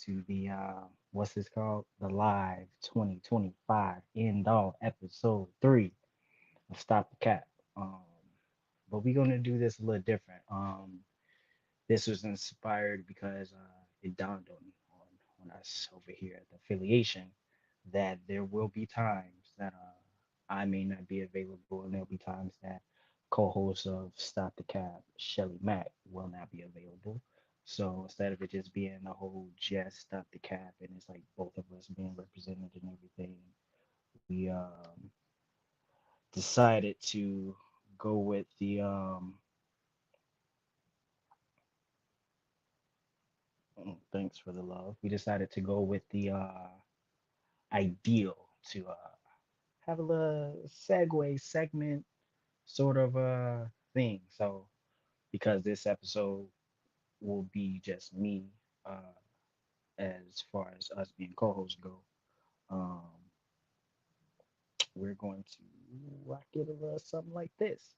to the what's this called? The live 2025 end all episode 3 of Stop the Cap. Um, but we're gonna do this a little different. This was inspired because it dawned on us over here at the affiliation that there will be times that I may not be available, and there'll be times that co-host of Stop the Cap, Shelly Mack, will not be available. So instead of it just being the whole just Stop the Cap, and it's like both of us being represented and everything, we decided to go with the thanks for the love. We decided to go with the ideal to have a little segue segment sort of thing. So because this episode will be just me as far as us being co-hosts go, um, we're going to rock it a little something like this.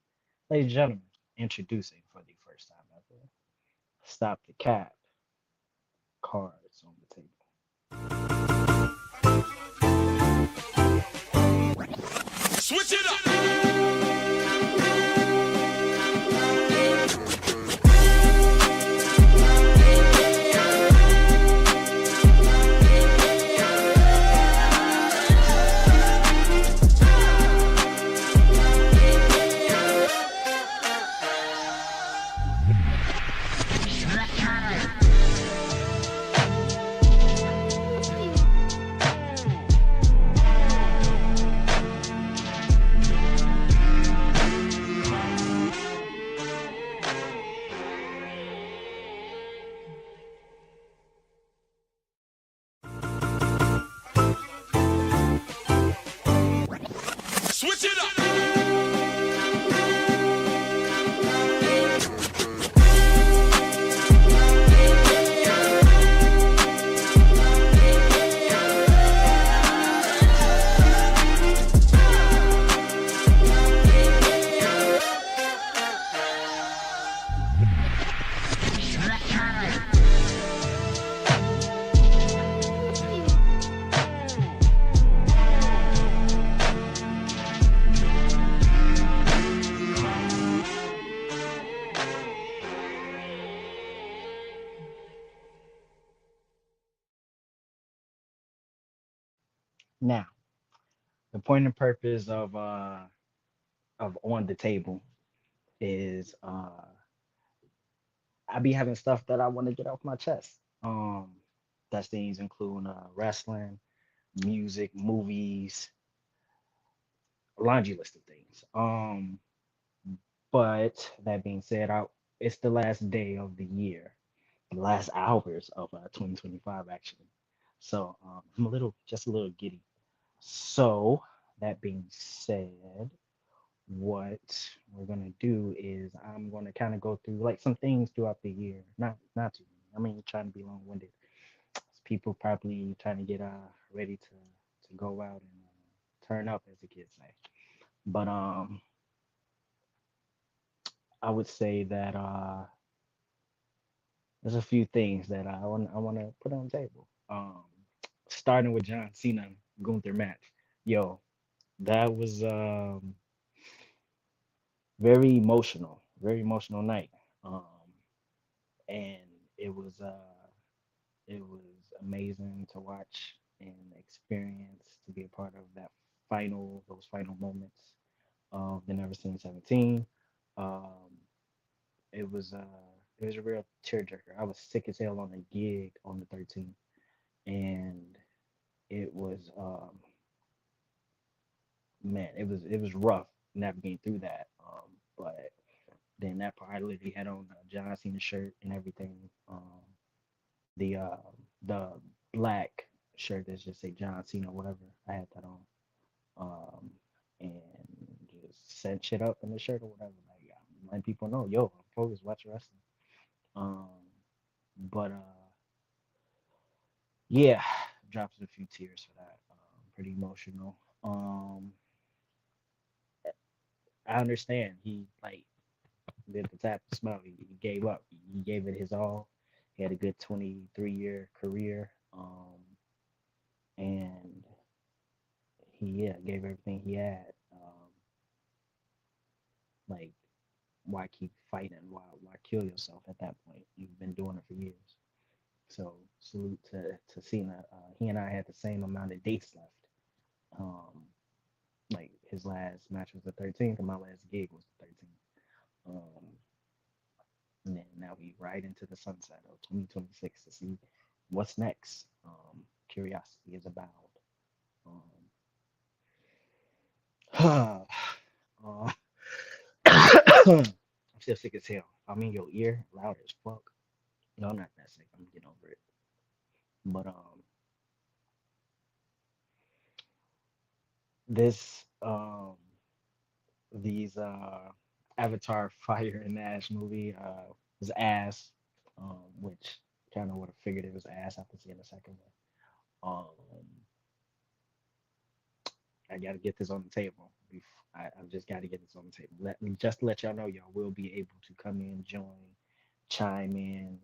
Ladies and gentlemen, introducing for the first time ever, Stop the Cap, cards on the table. Switch it up. Switch it up. Now, the point and purpose of on the table is I be having stuff that I want to get off my chest. That's things include wrestling, music, movies, a laundry list of things. But that being said, it's the last day of the year, the last hours of 2025 actually. So I'm just a little giddy. So that being said, what we're gonna do is I'm gonna kind of go through like some things throughout the year. Not too many. I mean, trying to be long-winded. People probably trying to get ready to go out and turn up, as the kids say. But I would say that there's a few things that I want to put on the table. Starting with John Cena Gunther match. Yo, that was very emotional night. And it was it was amazing to watch and experience to be a part of those final moments of the Never Seen 17. Um, it was uh it was a real tearjerker. I was sick as hell on a gig on the 13th, and it was man, it was rough navigating through that. But then that part, I literally had on a John Cena shirt and everything. The uh, the black shirt that just say John Cena, whatever. I had that on. Um, and just set shit up in the shirt or whatever. Like, I'm letting people know, yo, I'm focused, watch wrestling. Um, but yeah, drops a few tears for that. Pretty emotional. I understand he like did the tap and smile. He gave up. He gave it his all. He had a good 23-year career, and he gave everything he had. Like, why keep fighting? Why kill yourself at that point? You've been doing it for years. So salute to Cena. He and I had the same amount of dates left. Um, like his last match was the 13th, and my last gig was the 13th. Um, and then now we ride into the sunset of 2026 to see what's next. Curiosity is about. Um, uh, I'm still sick as hell. I'm in your ear, loud as fuck. No, I'm not that sick. I'm getting over it. But this these Avatar Fire and Ash movie was ass, which kind of would have figured it was ass after seeing the second one. I got to get this on the table. I've just got to get this on the table. Let me just let y'all know y'all will be able to come in, join, chime in,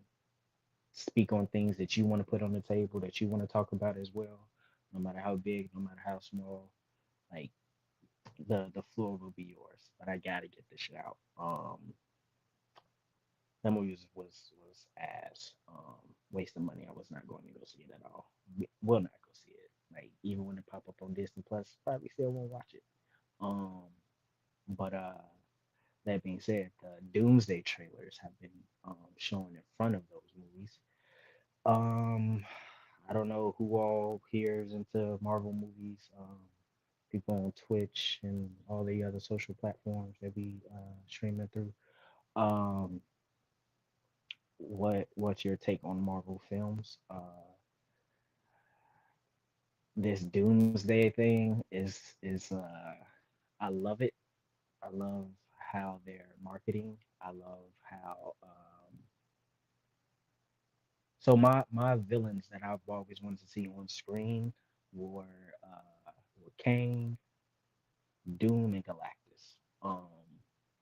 speak on things that you want to put on the table that you want to talk about as well. No matter how big, no matter how small, like the floor will be yours. But I gotta get this shit out. That movie was ass. Waste of money. I was not going to go see it at all. Will not go see it. Like even when it pop up on Disney Plus, probably still won't watch it. Um, but that being said, the Doomsday trailers have been shown in front of those movies. Um, I don't know who all here is into Marvel movies. People on Twitch and all the other social platforms that we streaming through. Um, what's your take on Marvel films? This Doomsday thing is I love it. I love how they're marketing. I love how my villains that I've always wanted to see on screen were Kang, Doom, and Galactus.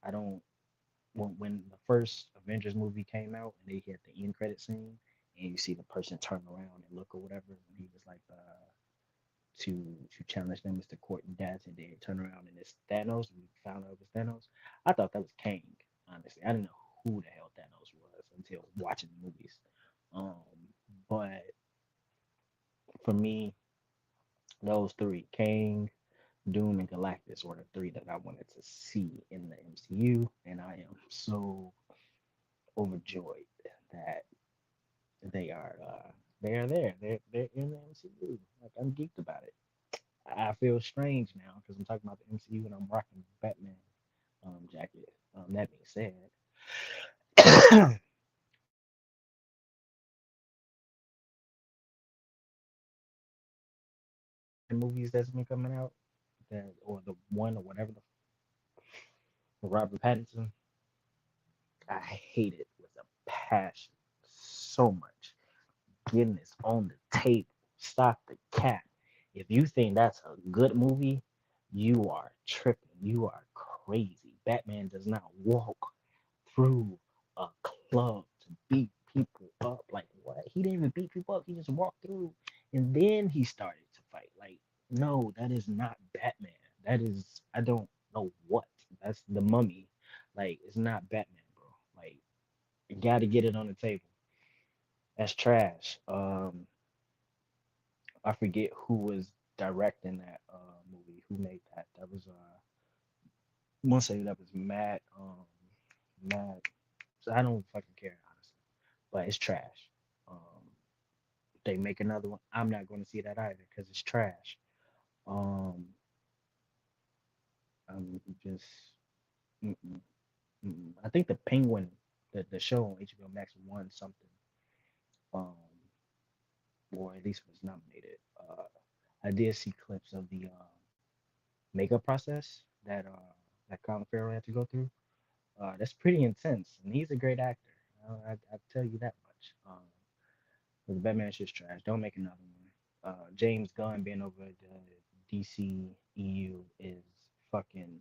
I don't when the first Avengers movie came out and they had the end credit scene and you see the person turn around and look or whatever when he was like to challenge them is to court and death and then turn around and it's Thanos. We found out it was Thanos. I thought that was Kang. Honestly, I didn't know who the hell Thanos was until watching the movies. Um, but for me, those three, Kang, Doom, and Galactus, were the three that I wanted to see in the MCU, and I am so overjoyed that they are they are there. They're in the MCU. Like I'm geeked about it. I feel strange now because I'm talking about the MCU and I'm rocking Batman jacket. That being said, the movies that's been coming out, that or the one or whatever the Robert Pattinson, I hate it with a passion so much. Getting this on the table. Stop the cap. If you think that's a good movie, you are tripping. You are crazy. Batman does not walk through a club to beat people up. Like what? He didn't even beat people up. He just walked through and then he started to fight. Like, no, that is not Batman. That is I don't know what. That's the mummy. Like, it's not Batman, bro. Like, you gotta get it on the table. That's trash. I forget who was directing that movie. Who made that? That was I want to say that was Matt. So I don't fucking care honestly, but it's trash. Um, they make another one. I'm not going to see that either because it's trash. Um, I'm just mm-mm, mm-mm. I think the Penguin, the show on HBO Max won something, um, or at least was nominated. I did see clips of the makeup process that Colin Farrell had to go through. That's pretty intense, and he's a great actor. I tell you that much. But the Batman shit's trash. Don't make another one. James Gunn being over the DC EU is fucking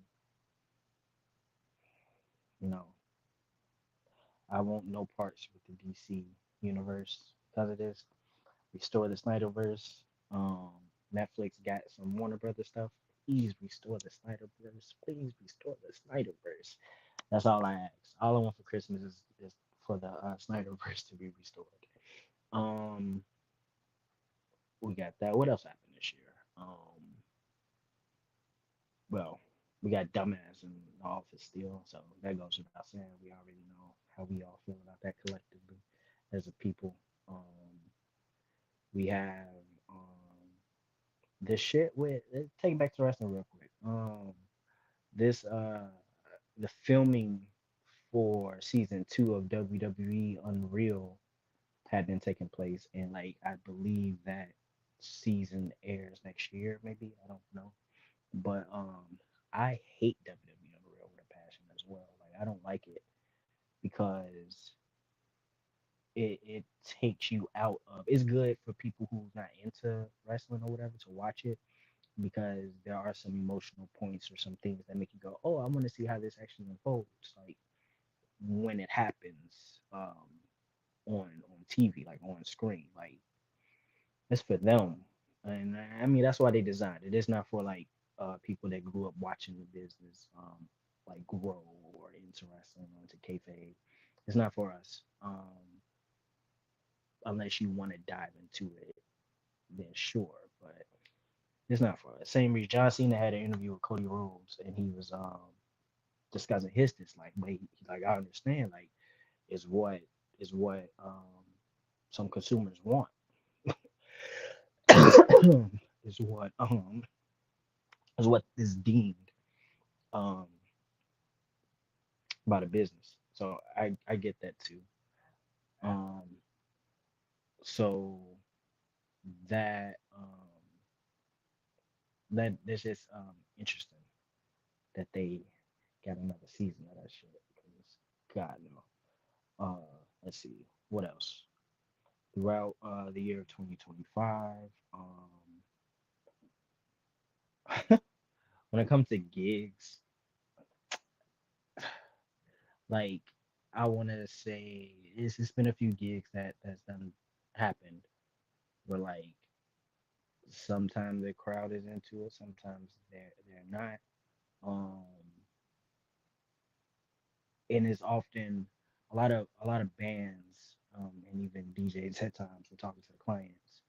no. I want no parts with the DC. universe because of this. Restore the Snyderverse. Um, Netflix got some Warner Brothers stuff. Please restore the Snyderverse. Please restore the Snyderverse. That's all I ask. All I want for Christmas is for the Snyderverse to be restored. Um, we got that. What else happened this year? Well, we got dumbass in the office still, so that goes without saying. We already know how we all feel about that collectively as a people. Um, we have this shit with take it back to wrestling real quick. This the filming for season 2 of WWE Unreal had been taking place, and like I believe that season airs next year, maybe I don't know, but I hate WWE Unreal with a passion as well. Like I don't like it because it takes you out of. It's good for people who's not into wrestling or whatever to watch it because there are some emotional points or some things that make you go, "Oh, I want to see how this actually unfolds." Like when it happens on TV, like on screen, like it's for them. And I mean that's why they designed it. It's not for like people that grew up watching the business like grow or into wrestling or into kayfabe. It's not for us. Unless you want to dive into it, then sure. But it's not for us. Same reason John Cena had an interview with Cody Rhodes, and he was discussing his dislike, but he's like, I understand, like, is what some consumers want, is what is deemed um by the business. So I get that too. Um, so that that that's just interesting that they got another season of that shit. Because God no. Let's see what else throughout the year of 2025. When it comes to gigs, like I want to say it's been a few gigs that's done happened where like sometimes the crowd is into it, sometimes they're not. Um, and it's often a lot of bands and even DJs at times when talking to the clients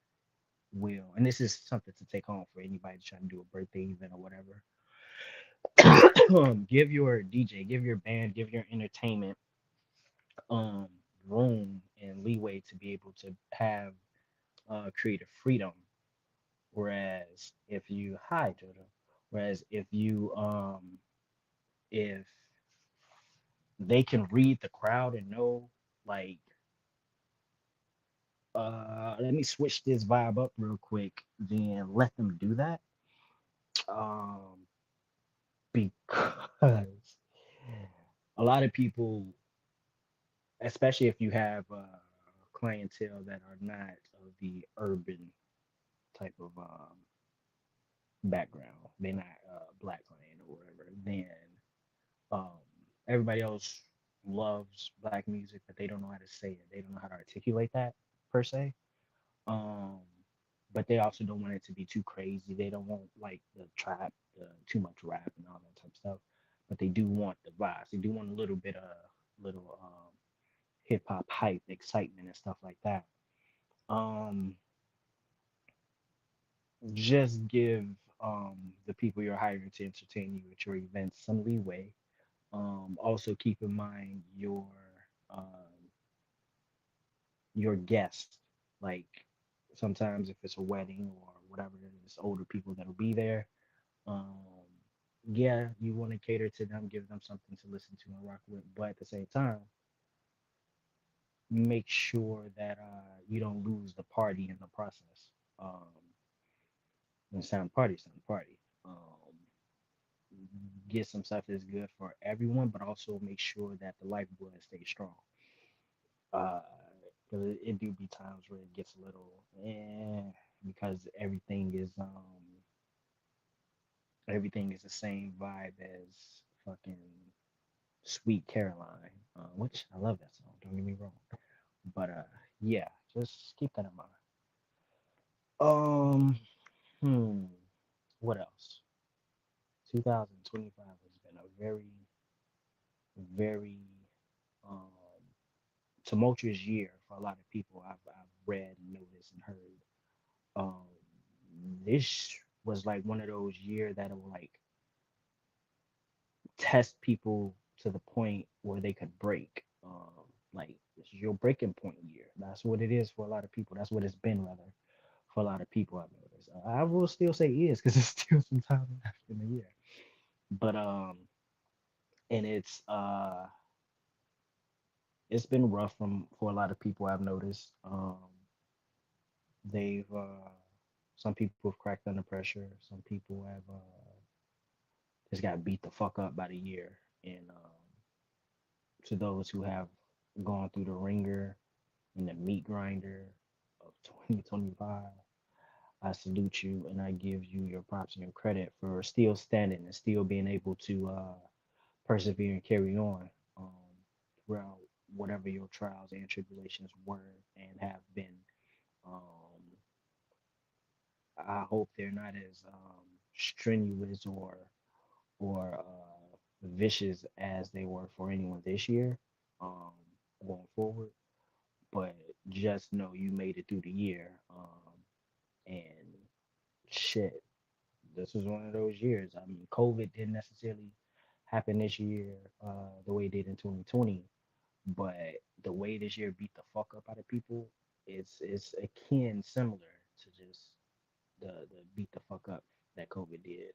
will, and this is something to take home for anybody trying to do a birthday event or whatever. Give your DJ, give your band, give your entertainment um room and leeway to be able to have creative freedom. Whereas if you hi Jojo, whereas if they can read the crowd and know like let me switch this vibe up real quick, then let them do that. Um because a lot of people, especially if you have clientele that are not of the urban type of background, they're not black client or whatever, then um, everybody else loves black music, but they don't know how to say it. They don't know how to articulate that per se. Um, but they also don't want it to be too crazy. They don't want like the trap, too much rap and all that type of stuff. But they do want the vibes. They do want a little bit of little hip hop hype, excitement, and stuff like that. Um, just give the people you're hiring to entertain you at your events some leeway. Also keep in mind your guest. Like sometimes if it's a wedding or whatever it is, older people that'll be there. Um, yeah, you want to cater to them, give them something to listen to and rock with, but at the same time, make sure that you don't lose the party in the process. Um, and sound party. Get some stuff that's good for everyone, but also make sure that the lifeblood stays strong. Uh, because it do be times where it gets a little because everything is the same vibe as fucking Sweet Caroline, which I love that song. Don't get me wrong, but yeah, just keep that in mind. Um, hmm, what else? 2025 has been a very um tumultuous year for a lot of people. I've read, noticed, and heard. Um, this was like one of those years that will like test people to the point where they could break. Like this is your breaking point year. That's what it is for a lot of people. That's what it's been rather for a lot of people. I've noticed. I will still say is because it's still some time left in the year. But and it's been rough from for a lot of people. I've noticed. They've some people have cracked under pressure. Some people have just got beat the fuck up by the year. And to those who have gone through the ringer and the meat grinder of 2025, I salute you and I give you your props and your credit for still standing and still being able to persevere and carry on um, throughout whatever your trials and tribulations were and have been. Um, I hope they're not as strenuous or vicious as they were for anyone this year um, going forward. But just know you made it through the year. And shit, this was one of those years. I mean, COVID didn't necessarily happen this year the way it did in 2020, but the way this year beat the fuck up out of people, it's akin similar to just the beat the fuck up that COVID did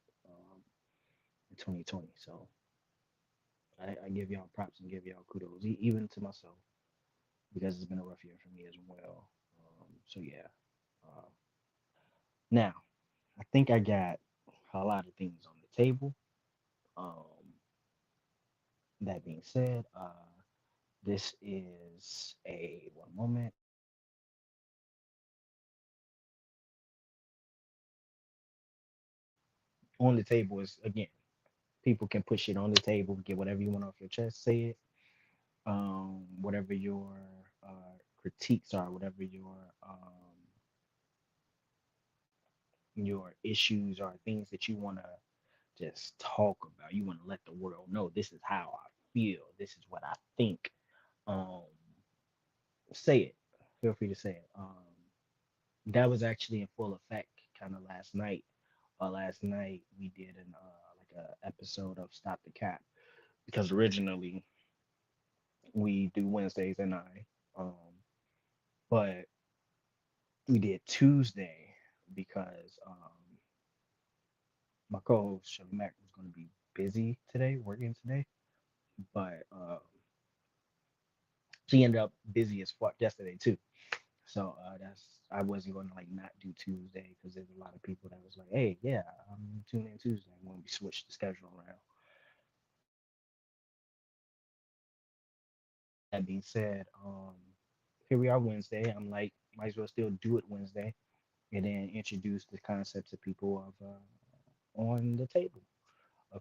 in 2020. So I give y'all props and give y'all kudos, even to myself, because it's been a rough year for me as well. So yeah. Uh, Now I think I got a lot of things on the table. Um, that being said, this is a one moment on the table is again. People can push it on the table, get whatever you want off your chest, say it. Whatever your critiques are, whatever your issues are, things that you want to just talk about. You want to let the world know this is how I feel. This is what I think. Um, say it. Feel free to say it. That was actually in full effect kind of last night. Last night we did an like a episode of Stop the Cap because originally we do Wednesdays at 9. Um, but we did Tuesday because my co-host Shelly Mack was going to be busy today, working today, but she ended up busy as fuck yesterday too. So that's I wasn't going to like not do Tuesday because there's a lot of people that was like, hey, yeah, I'm tuning in Tuesday when we switch the schedule around. That being said, here we are Wednesday. I'm like, might as well still do it Wednesday and then introduce the concept to people of on the table,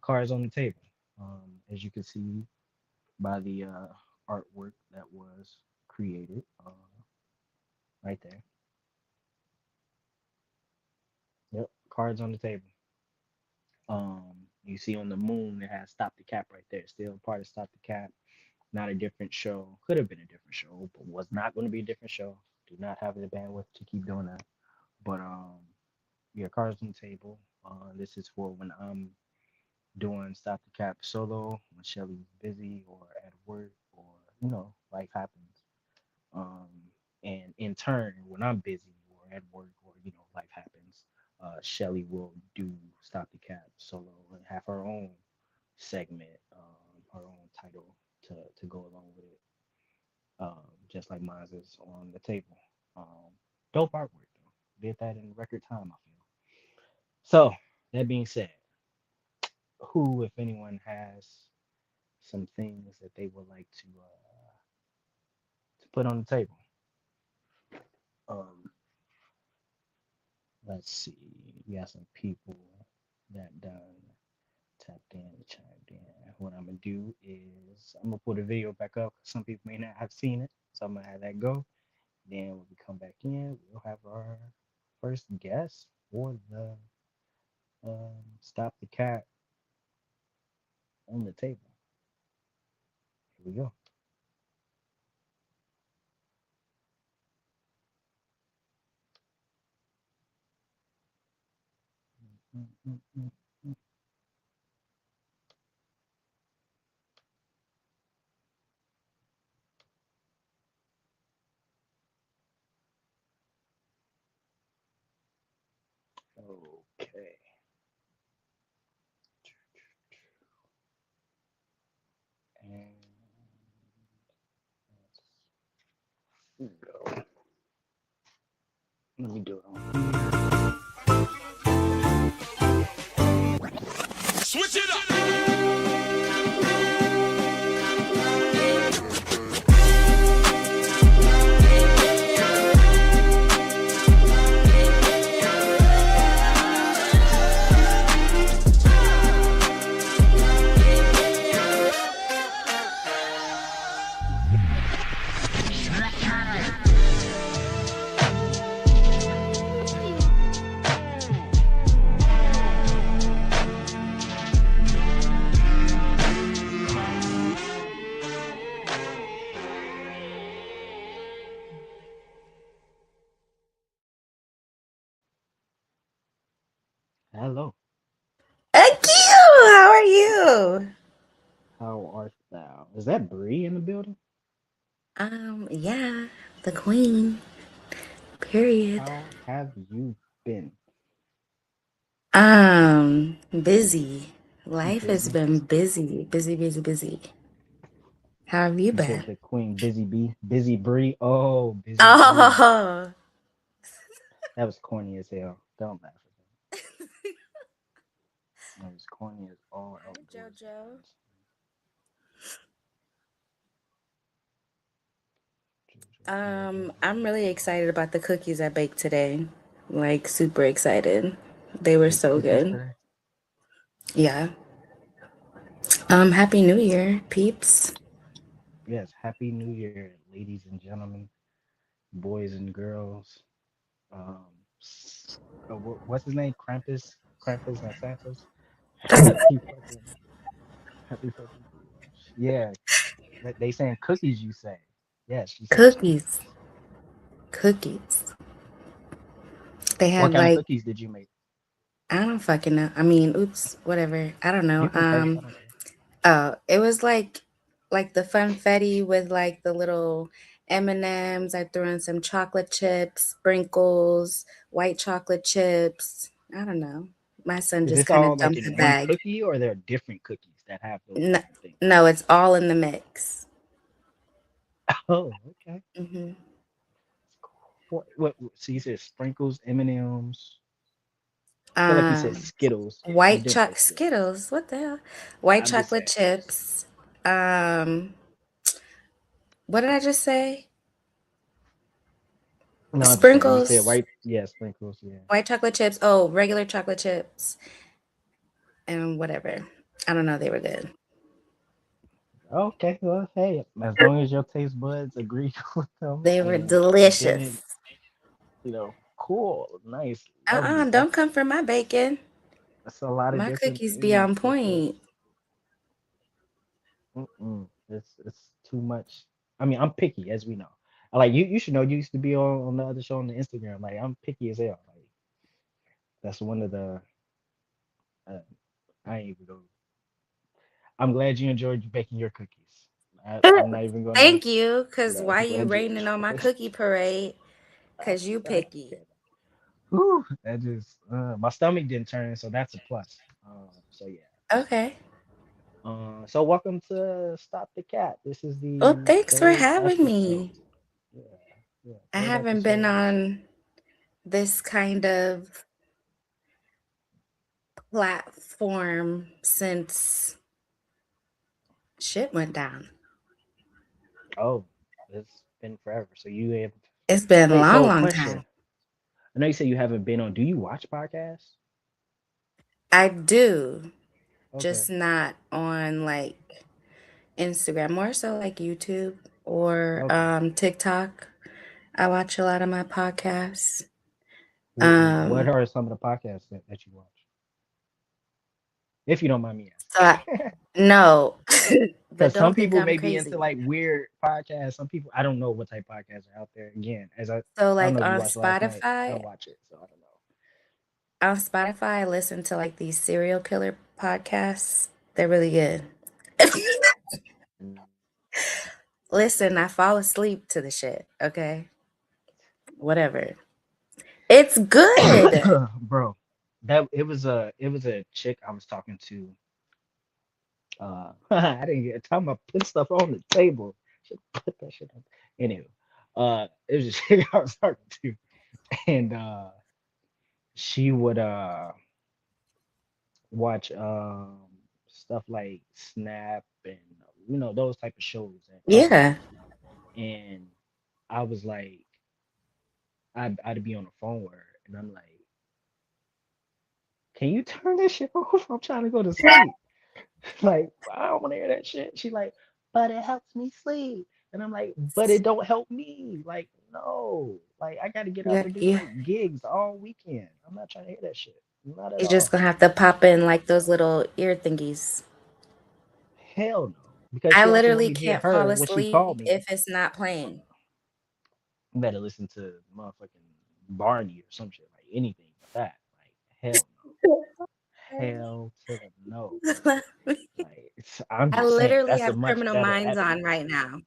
cards on the table. As you can see by the artwork that was created right there. Yep, cards on the table. You see on the moon it has Stop the Cap right there. Still part of Stop the Cap. Not a different show. Could have been a different show, but was not going to be a different show. Do not have the bandwidth to keep doing that. But yeah, cards on the table. This is for when I'm doing Stop the Cap solo, when Shelly's busy or at work or life happens. Um, and in turn, when I'm busy or at work or life happens, Shelly will do Stop the Cap solo and have her own segment, her own title to go along with it, just like mine is on the table. Um, Dope artwork though. Did that in record time, I feel. So that being said, who, if anyone, has some things that they would like to put on the table? Um, let's see. We got some people that done tapped in, chimed in. What I'm gonna do is I'm gonna put a video back up. Some people may not have seen it, so I'm gonna have that go. Then when we come back in, we'll have our first guest for the Stop the Cat on the table. Here we go. Mm, mm, mm, mm. Okay. And let's go. Let me do it on here. Switch it up. Hello. Thank you. How are you? How art thou? Is that Bree in the building? Yeah, the queen. Period. How have you been? Busy. Life has Busy. been busy, busy, busy, busy. How have you You said been? the Queen Busy Bee, Busy Bree. Oh, Busy Bree. Oh, That was corny as hell. Don't laugh at that. That was corny as all hi outdoors JoJo. happens. I'm really excited about the cookies I baked today. Like super excited. They were Bake so cookies good. today. Yeah. Happy New Year, peeps. Yes, Happy New Year, ladies and gentlemen, boys and girls. Um, what's his name? Krampus and Santos. Happy fucking, happy fucking. Yeah, they saying cookies. You say yes. You said cookies. Cookies. Cookies. They What had kind of like cookies did you make? I don't fucking know. I mean, oops, whatever. I don't know. You can curse. I don't care. Oh, it was like the funfetti with like the little M&Ms. I threw in some chocolate chips, sprinkles, white chocolate chips. I don't know. My son Is just this kind all of like dumped in the one bag. cookie, or there are different cookies that have those No, different things? no, it's all in the mix. Oh, okay. hmm What? So you said sprinkles, M and M's. I feel like you said Um, Skittles. You white didn't say choc Skittles. Skittles. What the hell? White I'm just chocolate saying. chips. Um, what did I just say? No, I'm just saying. You said Sprinkles, white. Yeah, sprinkles. Yeah. white chocolate chips. Oh, regular chocolate chips and whatever. I don't know. They were good. Okay. Well, hey, as long as your taste buds agree with them, They were and then delicious. it, cool, nice, lovely. Don't come for my bacon. That's a lot of My different cookies be things on to put. point. It's too much. I mean, I'm picky, as we know. Like you should know. You used to be on the other show on the Instagram. Like I'm picky as hell. Like that's one of the. Uh, I ain't even go. I'm glad you enjoyed baking your cookies. I'm not even gonna. Thank you. You Cause know, why I'm you glad you raining on my enjoyed. cookie parade? Cause you I picky. can't. Whew, that just my stomach didn't turn, so that's a plus. So yeah. Okay. So welcome to Stop the Cat. This is Well, the thanks for third having episode. me. Yeah, yeah, I third haven't been episode. on this kind of platform since shit went down. Oh, it's been forever. So you have It's been a wait. long, So long question. time. I know you said you haven't been on. Do you watch podcasts? I do, Okay. just not on like Instagram, more so like YouTube or Okay. TikTok. I watch a lot of my podcasts. What Um, are some of the podcasts that you watch? If you don't mind me so I, asking. no, but Because don't some think people I'm may be into crazy. like weird podcasts. Some people, I don't know what type of podcasts are out there. Again, So I don't like know if you watched last night. I don't Spotify, watch it, so I don't I listen to like these serial killer podcasts. They're really good. Listen, I fall asleep to the shit. Okay, whatever. It's good. know. Bro, that it was a chick I was talking to. I didn't get time. I put stuff on the table. Should put that shit on. Anyway, it was a chick I was talking to, and she would watch stuff like Snap and those type of shows and Yeah, and I was like I'd be on the phone with her and I'm like, can you turn this shit off? I'm trying to go to sleep. Like I don't want to hear that shit. She like, but it helps me sleep. And I'm like, but it don't help me. Like no, like I got to get up yeah, and do yeah. like gigs all weekend. I'm not trying to hear that shit. Not at You're just all. gonna have to pop in like those little ear thingies. Hell no. Because I she also want literally me to hear can't fall her when she called asleep me. if it's not playing. You better listen to motherfucking Barney or some shit, like anything but that. Like hell no. Hell to the no. Like I'm I just saying literally that's a have much Criminal better Minds on avenue. right now,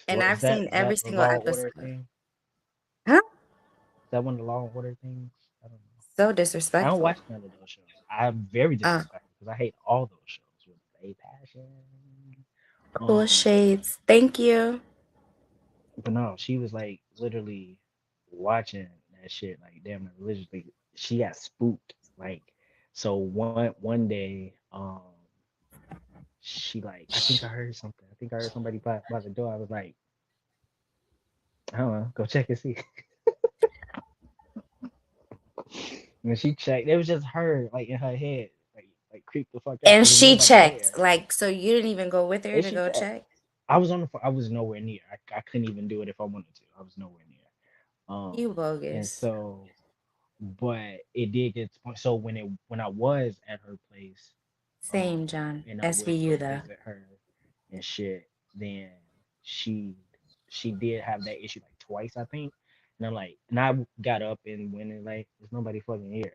and What I've seen is every that the single Law and Order episode. thing? Huh? Is that one of the Law and Order things? I don't know. So I don't disrespectful. watch none of those shows. I'm very Uh, disrespectful because I hate all those shows with a passion. cool Um, shades. Thank you. but no, she was like literally watching that shit like damn near religiously. She got spooked. Like so one day, she like I think I heard something. I think I heard somebody by the door. I was like, I don't know, go check and see. When she checked, it was just her like in her head, like creep the fuck out. And There was she nobody checked. there. Like, so you didn't even go with her And to she go checked. check? I was on the phone. I was nowhere near. I couldn't even do it if I wanted to. I was nowhere near. Um, You and bogus. so, but it did get to the point. So when I was at her place, Same, John. and I would SVU go though. visit her and shit, then she she did have that issue like twice, I think. And I'm like, and I got up and went and like, there's nobody fucking here. Like,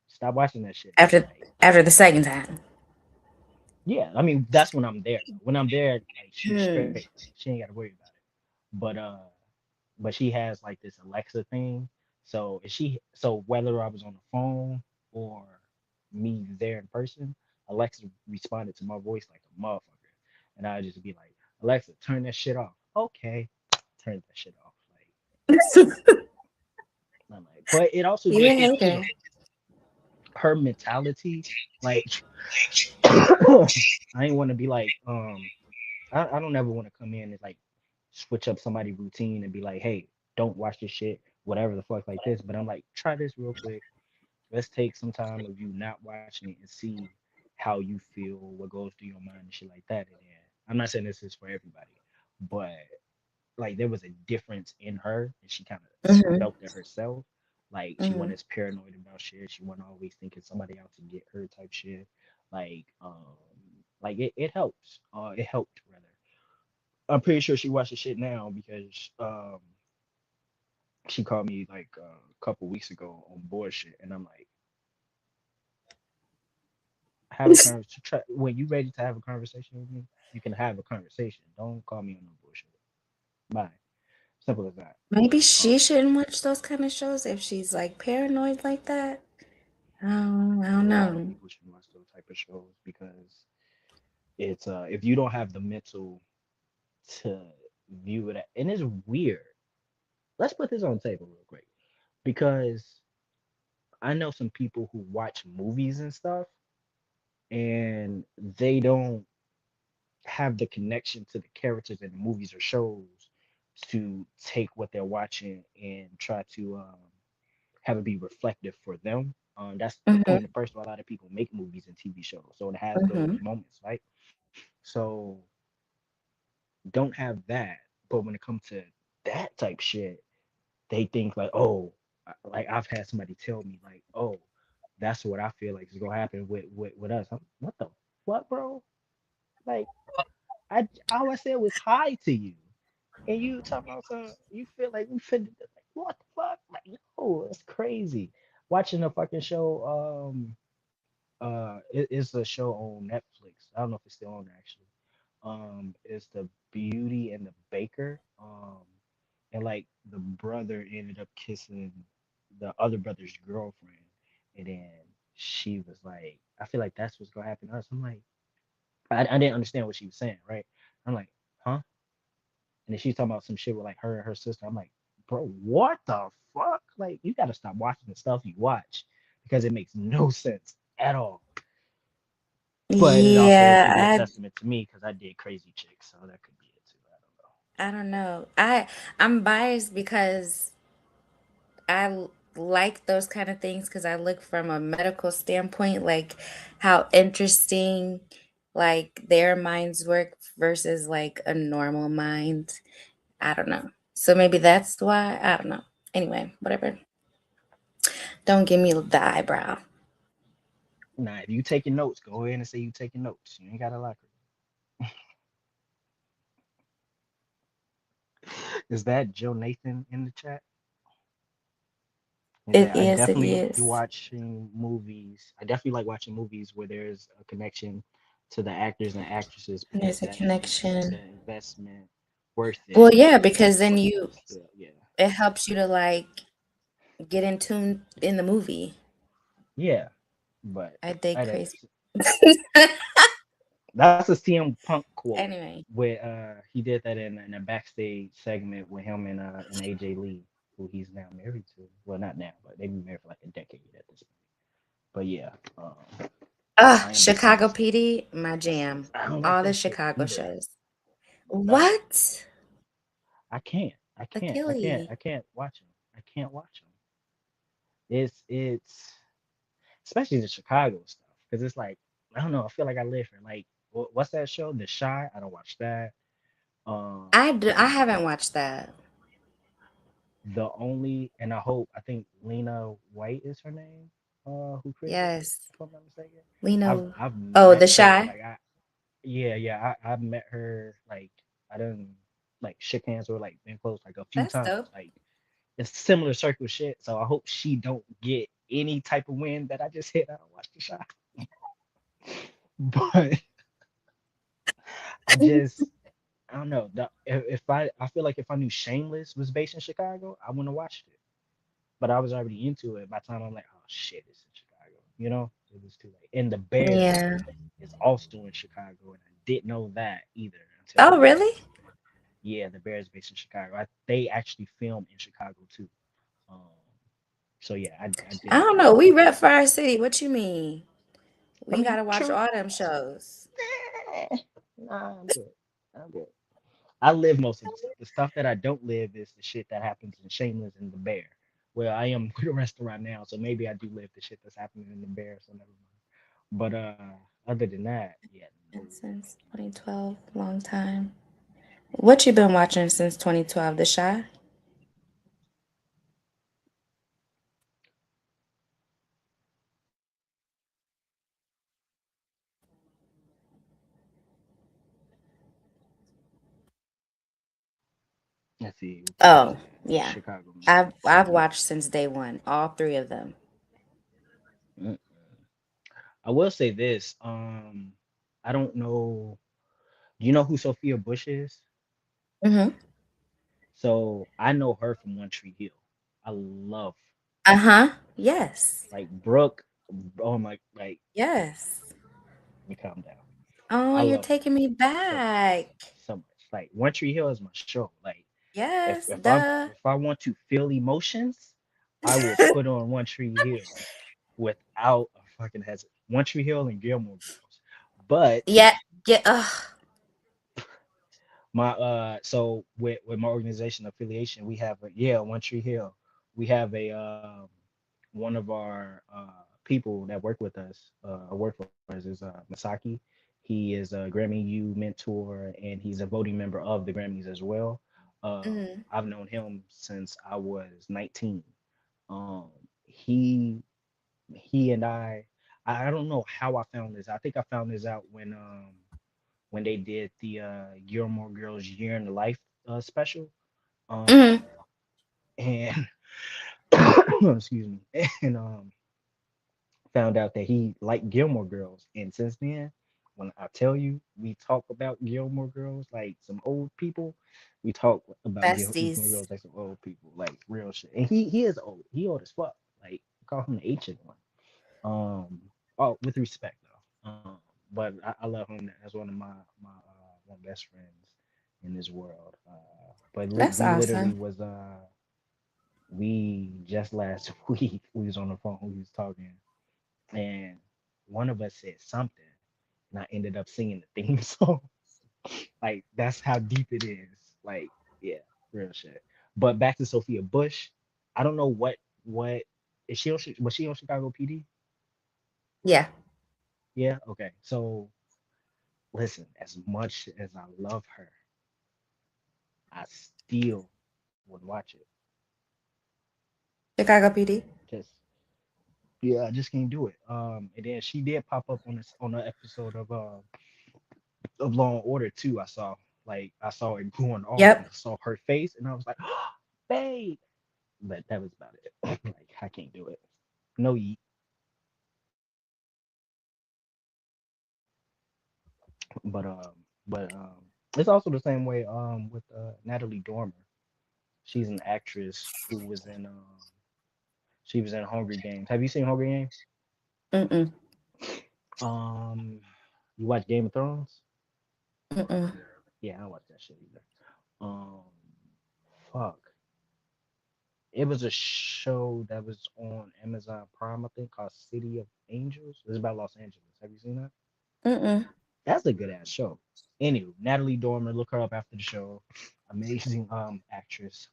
stop watching that shit. After Like, after the second time. yeah, I mean that's when I'm there though. When I'm there, like she's Hmm. straight. Like she ain't got to worry about it. But she has like this Alexa thing. So whether I was on the phone or me there in person, Alexa responded to my voice like a motherfucker. And I'd just be like, Alexa, turn that shit off. Okay. Turn that shit off. I'm like, but it also You a did get to hater. her mentality. Like I ain't want to be like, I don't ever want to come in and like switch up somebody's routine and be like, hey, don't watch this shit, whatever the fuck like this. But I'm like, try this real quick. Let's take some time of you not watching it and see how you feel, what goes through your mind and shit like that. And then I'm not saying this is for everybody, but like there was a difference in her and she kind of Hmm. felt it herself. Like she wasn't Hmm. as paranoid about shit. She wasn't always thinking somebody out to get her type shit. Like it helps. It helped rather. I'm pretty sure she watched the shit now because she called me like a couple weeks ago on bullshit, and I'm like, have a conversation. When you ready to have a conversation with me, you can have a conversation. Don't call me on no bullshit. Bye. Simple as that. Maybe she Um, shouldn't watch those kind of shows if she's like paranoid like that. I a don't lot of know. people should watch those type of shows because it's if you don't have the mental to view it, and it's weird. Let's put this on the table real quick because I know some people who watch movies and stuff and they don't have the connection to the characters in the movies or shows to take what they're watching and try to have it be reflective for them. That's the Hmm. point. First of all, a lot of people make movies and TV shows, so it has those Hmm. moments, right? So don't have that. But when it comes to that type shit, they think like, oh, like I've had somebody tell me like, oh, that's what I feel like is gonna happen with us. What the fuck, bro? Like all I said was hi to you, and you talking about some. You feel like we fit. Like, what the fuck? Like, no, it's crazy. Watching a fucking show. It's a show on Netflix. I don't know if it's still on there actually. It's the Beauty and the Baker. And like the brother ended up kissing the other brother's girlfriend, and then she was like, I feel like that's what's gonna happen to us. I'm like, I didn't understand what she was saying, right? I'm like, huh? And then she's talking about some shit with like her and her sister. I'm like, bro, what the fuck? Like, you gotta stop watching the stuff you watch because it makes no sense at all. But it also could be a Yeah, testament to me because I did Crazy Chicks, so that could be it too. I don't know. I don't know. I'm biased because like those kind of things because I look from a medical standpoint, like how interesting like their minds work versus like a normal mind. I don't know. So maybe that's why. I don't know. Anyway, whatever. Don't give me the eyebrow. Nah, if you taking notes, go ahead and say you taking notes. You ain't gotta like it. Is that Joe Nathan in the chat? He It said, I is. It definitely is. watching movies. I definitely like watching movies where there's a connection to the actors and actresses because There's a that makes connection. the investment worth it. Well, yeah, Like because then but you still, yeah. it helps you to like get in tune in the movie. Yeah. But I dig I crazy. digress. That's a CM Punk quote Anyway, where he did that in a backstage segment with him and AJ Lee, who he's now married to. Well, not now, but they've been married for like a decade at this point. But yeah, I am a CM Chicago Punk. PD, my jam. I don't like All the that shit Chicago either. shows. Uh, What? I can't. I The can't. I can't. Gilly. I can't watch them. I can't watch them. It's especially the Chicago stuff because it's like I don't know. I feel like I live here. Like what's that show? The Shy. I don't watch that. Um, I haven't watched that. the only and I think Lena White is her name. Who created it? Yes. If I'm not mistaken. Lino. I've Oh, met The her. Shy. Like I've met her. Like I didn't like shook hands or like been close like a few That's times. dope. Like it's similar circle shit. So I hope she don't get any type of win that I just hit. I don't watch the shot, but I just I don't know. If I feel like if I knew Shameless was based in Chicago, I wouldn't have watched it. But I was already into it by the time I'm like, oh shit, it's in Chicago. You know, it was too late. And the Bears Yeah. is also in Chicago, and I didn't know that either until Oh, like really? yeah, the Bears based in Chicago. They actually film in Chicago too. Um, so yeah, I I didn't don't know know. that. We rep for our city. What you mean? I We mean, gotta watch true. all them shows. Nah, I'm good. I'm good. I live most of the stuff. The stuff that I don't live is the shit that happens in Shameless and the Bear. Well, I am with a restaurant now, so maybe I do live the shit that's happening in the Bear, so never mind. But other than that, yeah, no. And since 2012, long time. What you been watching since 2012? The Shy? Let's see, what people Oh, saying. yeah. Chicago I've movies. watched since day one, all three of them. Mm. I will say this. I don't know. Do you know who Sophia Bush is? Mm-hmm. So I know her from One Tree Hill. I love Uh-huh. Yes. like Brooke. Oh my, like Yes. let me calm down. Oh, I you're love her taking me so much, back. so much. Like One Tree Hill is my show. Like Yes, duh. if I want to feel emotions, I will put on One Tree Hill without a fucking hesitation. One Tree Hill and Gilmore Girls. But Yeah, yeah. Ugh. my with my organization affiliation, we have a yeah, One Tree Hill. We have a one of our people that work with us, work for us is Masaki. He is a Grammy U mentor and he's a voting member of the Grammys as well. Mhm. I've known him since I was 19. Um, he he and I don't know how I found this. I think I found this out when they did the Gilmore Girls Year in the Life special. Um, Mhm. and excuse me, and found out that he liked Gilmore Girls, and since then, when I tell you we talk about Gilmore Girls like some old people, we talk about Gilmore Besties. Girls like some old people, like real shit. And he is old. He old as fuck. Like call him the ancient one. Oh, with respect though. But I love him as one of my one best friends in this world. But That's we literally awesome. was we just last week we was on the phone, we was talking, and one of us said something, and I ended up singing the theme song. Like that's how deep it is. Like yeah, real shit. But back to Sophia Bush, I don't know what is she on? Was she on Chicago PD? Yeah. Yeah. Okay. So listen, as much as I love her, I still would watch it. Chicago PD. Just yeah, I just can't do it. And then she did pop up on this on an episode of Law and Order too. I saw like I saw it going off, and Yep. I saw her face, and I was like, babe. But that was about it. Like I can't do it. No yeet. But it's also the same way with Natalie Dormer. She's an actress who was in she was in Hunger Games. Have you seen Hunger Games? Mm-mm. Um, you watch Game of Thrones? Mm-mm. Yeah, I don't watch that shit either. Um, fuck. It was a show that was on Amazon Prime, I think, called City of Angels. It's about Los Angeles. Have you seen that? Mm-mm. That's a good ass show. Anyway, Natalie Dormer, look her up after the show. Amazing actress.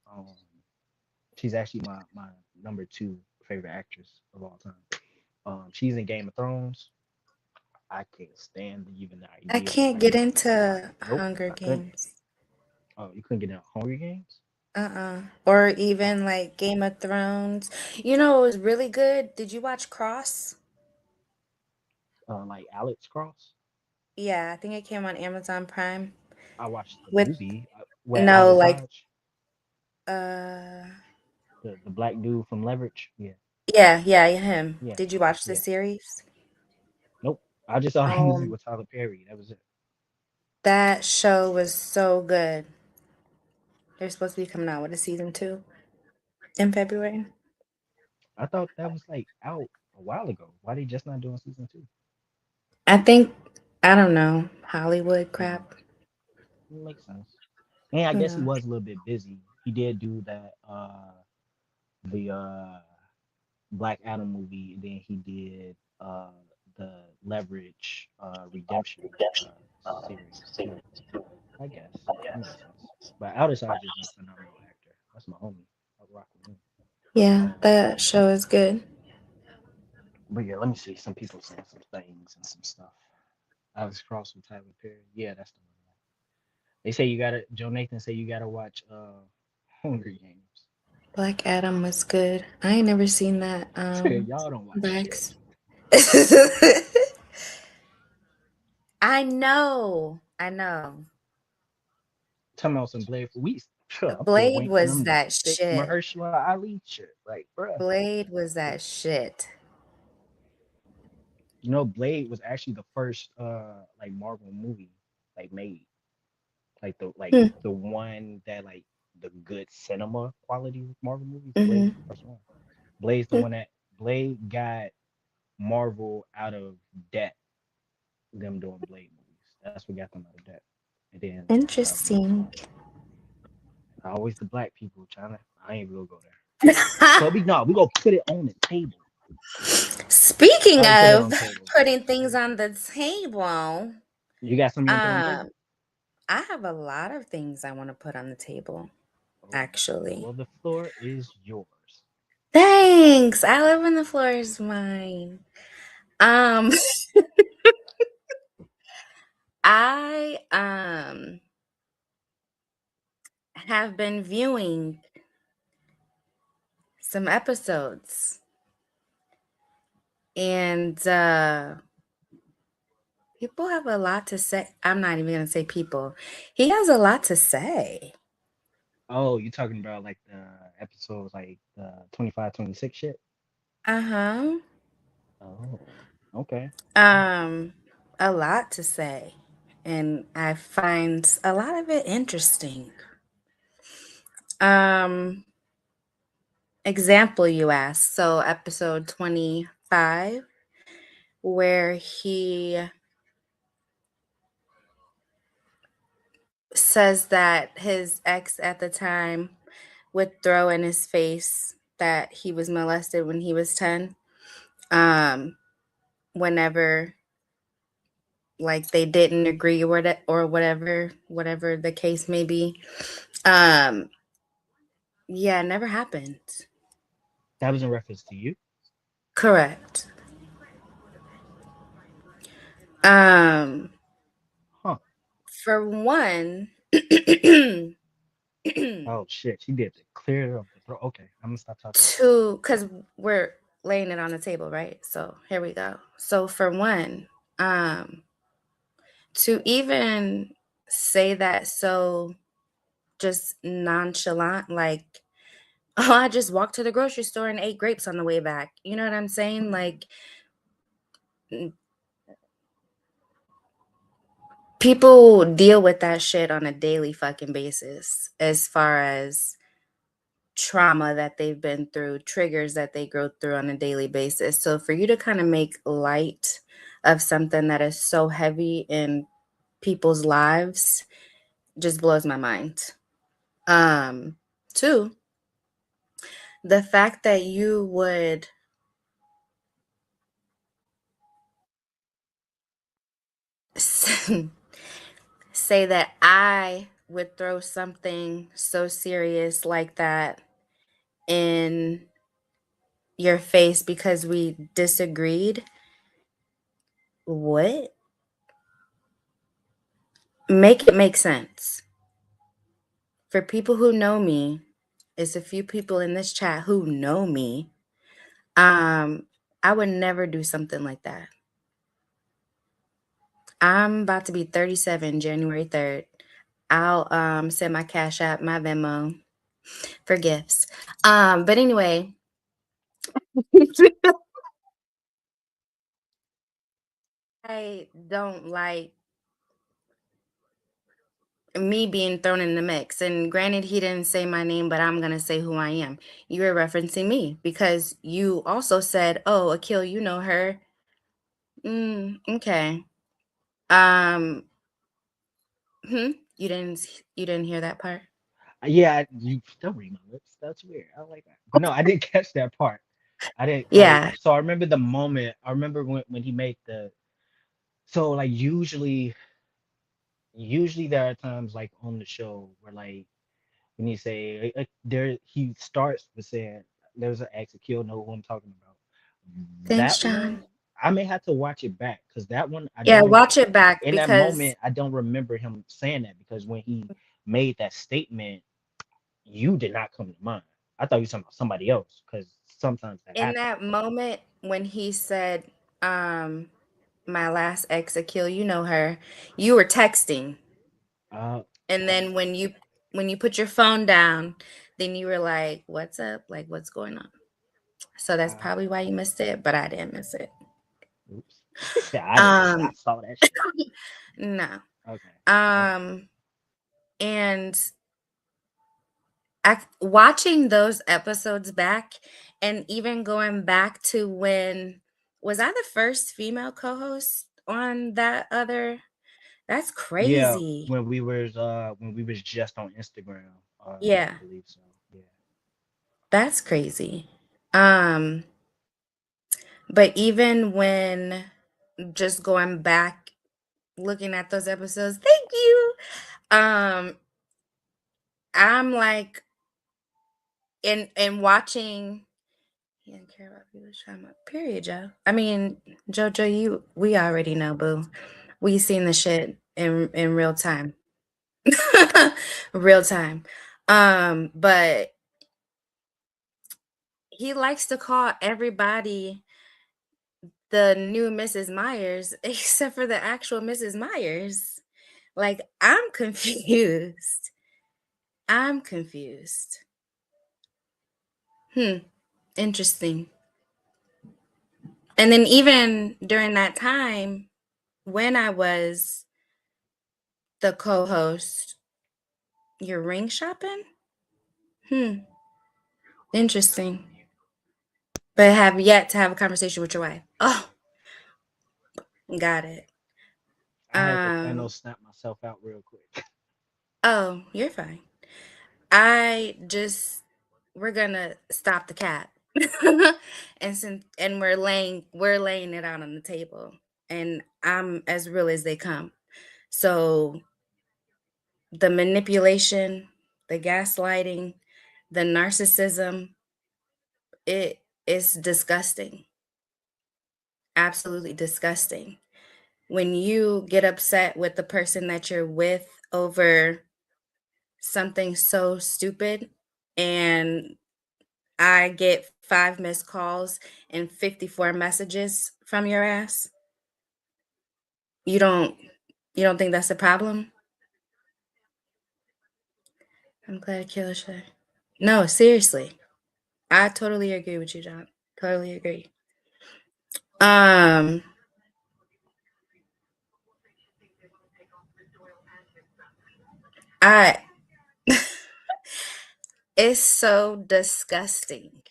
She's actually my number two favorite actress of all time. She's in Game of Thrones. I can't stand even the I idea of can't her. get into Nope, Hunger I couldn't. Games. Oh, you couldn't get in Hunger Games? Or Oh, even like Game of Thrones. You know, it was really good. Did you watch Cross? like Alex Cross. Yeah, I think it came on Amazon Prime I watched the with movie with no Alex like Hodge, uh the black dude from Leverage. Yeah, yeah, him. yeah, Did you watch the yeah. series? Nope. I just saw the movie Um, with Tyler Perry. That was it. that show was so good. They're supposed to be coming out with a season 2 in February. I thought that was like out a while ago. Why they just not doing season two? I think I don't know, Hollywood Mm, crap. makes sense. And I Who guess he knows? was a little bit busy. He did do that the Black Adam movie, and then he did the Leverage Redemption series too. I guess that makes sense. But Aldous Hodge is a phenomenal actor. That's my homie. I rock with him. Yeah, Um, that show is good. but yeah, let me see. Some people saying some things and some stuff. Alex Cross with Tyler Perry. Yeah, that's the one. They say you gotta. Joe Nathan say you gotta watch Hunger Games. Black Adam was good. I ain't never seen that. Y'all don't watch shit. Rex. I know. I know. Talking about some Blade for weeks. Sure, up there Blade wanking was them the that thick shit. Mahershala Ali shit. Like, bruh. Blade was that shit. You know, Blade was actually the first like Marvel movie like made. Hmm. The one that like the good cinema quality Marvel movies. Blade was Mm-hmm. the first one. Blade's the one that Blade got Marvel out of debt. Them doing Blade movies. That's what got them out of debt. And then Interesting. always the black people trying to. I ain't gonna go there. But we no, we gonna put it on the table. Speaking How we put it of on the table? putting things on the table, You got something you want to put on the um, table? I have a lot of things I want to put on the table, Oh, actually. well, the floor is yours. Thanks. I live in the floor is mine. Um, I have been viewing some episodes, and people have a lot to say. I'm not even gonna say people. He has a lot to say. Oh, you talking about like the episodes like the 25, 26 shit? Uh-huh. Oh, okay. Um, a lot to say. And I find a lot of it interesting. Um, example you asked. So episode 25, where he says that his ex at the time would throw in his face that he was molested when he was 10. Um, whenever like they didn't agree or whatever the case may be. Um, yeah, it never happened. That was in reference to you? Correct. Um, Huh. for one, Oh shit, she did the clear of the throat. Okay, I'm gonna stop talking. two, because we're laying it on the table, right? So here we go. So for one, um, to even say that so just nonchalant, like, oh, I just walked to the grocery store and ate grapes on the way back. You know what I'm saying? Like, people deal with that shit on a daily fucking basis as far as trauma that they've been through, triggers that they go through on a daily basis. So for you to kind of make light of something that is so heavy in people's lives just blows my mind. Um, two, the fact that you would say that I would throw something so serious like that in your face because we disagreed. What? Make it make sense. For people who know me, it's a few people in this chat who know me. I would never do something like that. I'm about to be 37 January 3rd. I'll send my Cash App, my Venmo for gifts. But anyway, I don't like me being thrown in the mix. And granted, he didn't say my name, but I'm gonna say who I am. You were referencing me because you also said, "Oh, Akil, you know her." Okay. Um, hmm, you didn't hear that part? Yeah, you don't read my lips. That's weird. I like that. But no, I didn't catch that part. I didn't like. Yeah, So I remember the moment. I remember when he made the. So like usually there are times like on the show where like when you say there he starts with saying there's an ex kill know who I'm talking about. thanks, That John. one I may have to watch it back because that one I Yeah, don't watch it back in that because moment I don't remember him saying that because when he made that statement, you did not come to mind. I thought you were talking about somebody else because sometimes that in happens. that moment when he said, um, my last ex, Akil, you know her, you were texting. Uh, And then when you put your phone down, then you were like, "What's up? Like, what's going on?" So that's uh, probably why you missed it, but I didn't miss it. oops. She said I didn't miss it. I Um, saw that shit. no. Okay. Well, Um, and watching those episodes back, and even going back to when was I the first female co-host on that other? That's yeah, crazy. when we was just on Instagram, I Yeah, believe so. Yeah. that's crazy. Um, but even when just going back looking at those episodes, thank you. Um, I'm like in watching. He didn't care about people's trauma. Period, Joe. I mean, JoJo, we already know, boo. We seen the shit in real time. Real time. But he likes to call everybody the new Mrs. Myers except for the actual Mrs. Myers. Like, I'm confused. I'm confused. Interesting. And then even during that time when I was the co-host, you're ring shopping? Interesting. But have yet to have a conversation with your wife. Oh, got it. I had to Um, Thanos snap myself out real quick. oh, you're fine. I just we're gonna stop the cat. And we're laying it out on the table. And I'm as real as they come. So the manipulation, the gaslighting, the narcissism, it is disgusting. Absolutely disgusting. When you get upset with the person that you're with over something so stupid, and I get 5 missed calls and 54 messages from your ass, you don't you don't think that's a problem? I'm glad Killer said. No, seriously. I totally agree with you, John. Totally agree. Um, I it's so disgusting.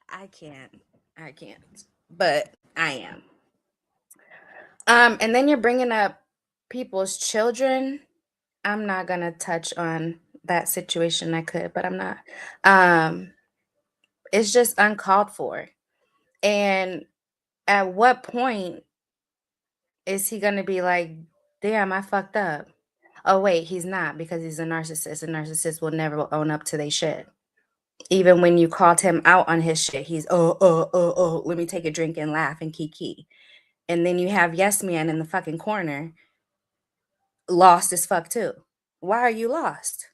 I can't. I can't. But I am. And then you're bringing up people's children. I'm not gonna touch on that situation. I could, but I'm not. Um, it's just uncalled for. And at what point is he gonna be like, damn, I fucked up? Oh wait, he's not because he's a narcissist. A narcissist will never own up to their shit. Even when you called him out on his shit, he's let me take a drink and laugh and kiki. And then you have Yes Man in the fucking corner, lost as fuck too. Why are you lost?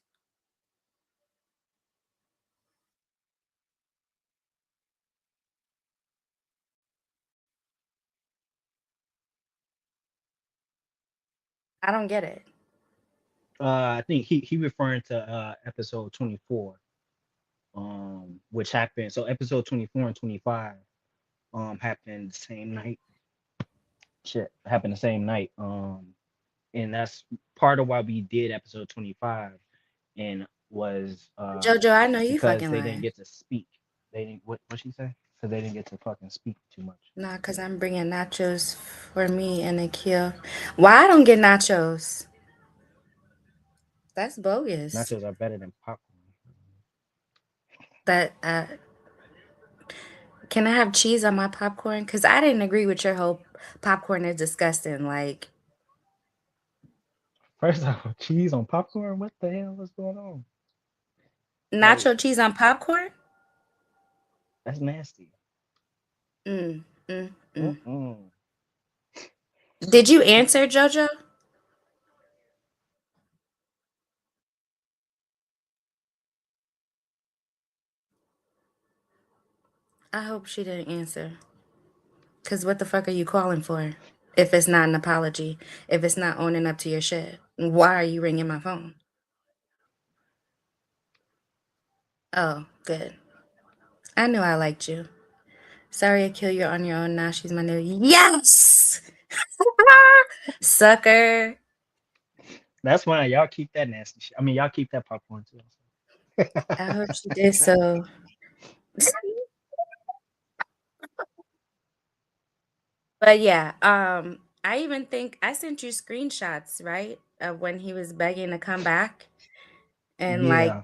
I don't get it. I think he referring to episode 24, which happened. So episode 24 and 25 happened the same night. Shit, happened the same night. And that's part of why we did episode 25, and was Jojo, I know you because fucking they didn't lying. get to speak. They didn't what she say? Because they didn't get to fucking speak too much. Nah, because I'm bringing nachos for me and Akil. Why I don't get nachos? That's bogus. Nachos are better than popcorn. That Can I have cheese on my popcorn? Because I didn't agree with your whole popcorn is disgusting. Like, First off, cheese on popcorn. What the hell is going on? Like, nacho cheese on popcorn? that's nasty. Mm, mm, mm. Mm-mm. Did you answer, Jojo? I hope she didn't answer. Because what the fuck are you calling for? If it's not an apology, if it's not owning up to your shit, why are you ringing my phone? Oh, good. I knew I liked you. Sorry, Akil, you're on your own now. She's my new. Yes! Sucker. That's fine. Y'all keep that nasty shit. I mean, y'all keep that popcorn too. I hope she did so. But yeah, I even think I sent you screenshots, right? Of when he was begging to come back and like Yeah.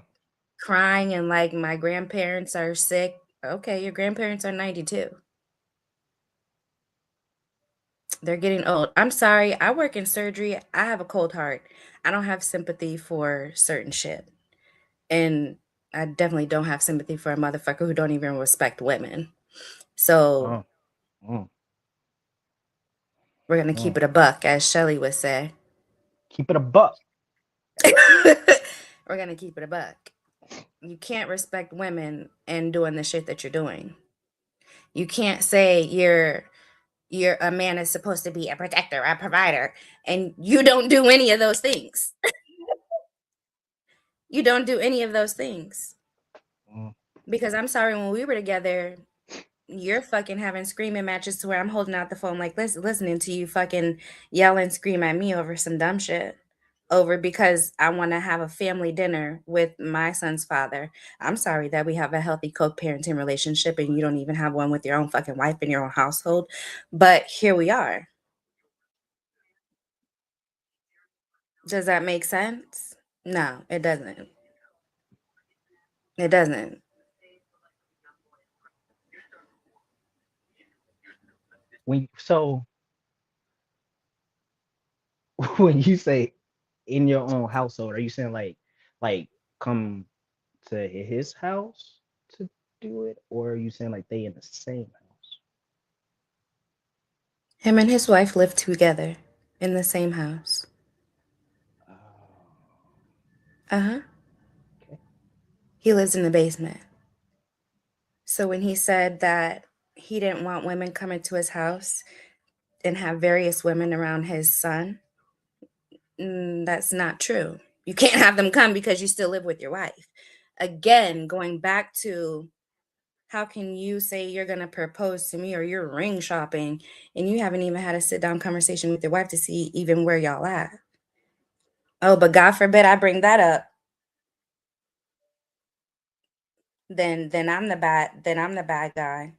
crying and like my grandparents are sick. Okay, your grandparents are 92. They're getting old. I'm sorry. I work in surgery. I have a cold heart. I don't have sympathy for certain shit. And I definitely don't have sympathy for a motherfucker who don't even respect women. So Oh. Mm. We're gonna keep Mm. it a buck, as Shelly would say. Keep it a buck. We're gonna keep it a buck. You can't respect women and doing the shit that you're doing. You can't say you're a man is supposed to be a protector, a provider, and you don't do any of those things. You don't do any of those things. Mm. Because I'm sorry, when we were together, you're fucking having screaming matches to where I'm holding out the phone like listening to you fucking yell and scream at me over some dumb shit. Over because I want to have a family dinner with my son's father. I'm sorry that we have a healthy co-parenting relationship and you don't even have one with your own fucking wife in your own household. But here we are. Does that make sense? No, it doesn't. It doesn't. So when you say in your own household, are you saying like come to his house to do it, or are you saying like they in the same house? Him and his wife live together in the same house. Oh, Uh huh. okay. He lives in the basement. So when he said that he didn't want women coming to his house and have various women around his son, that's not true. You can't have them come because you still live with your wife. Again, going back to how can you say you're going to propose to me or you're ring shopping and you haven't even had a sit down conversation with your wife to see even where y'all at? Oh, but God forbid I bring that up, then I'm the bad guy.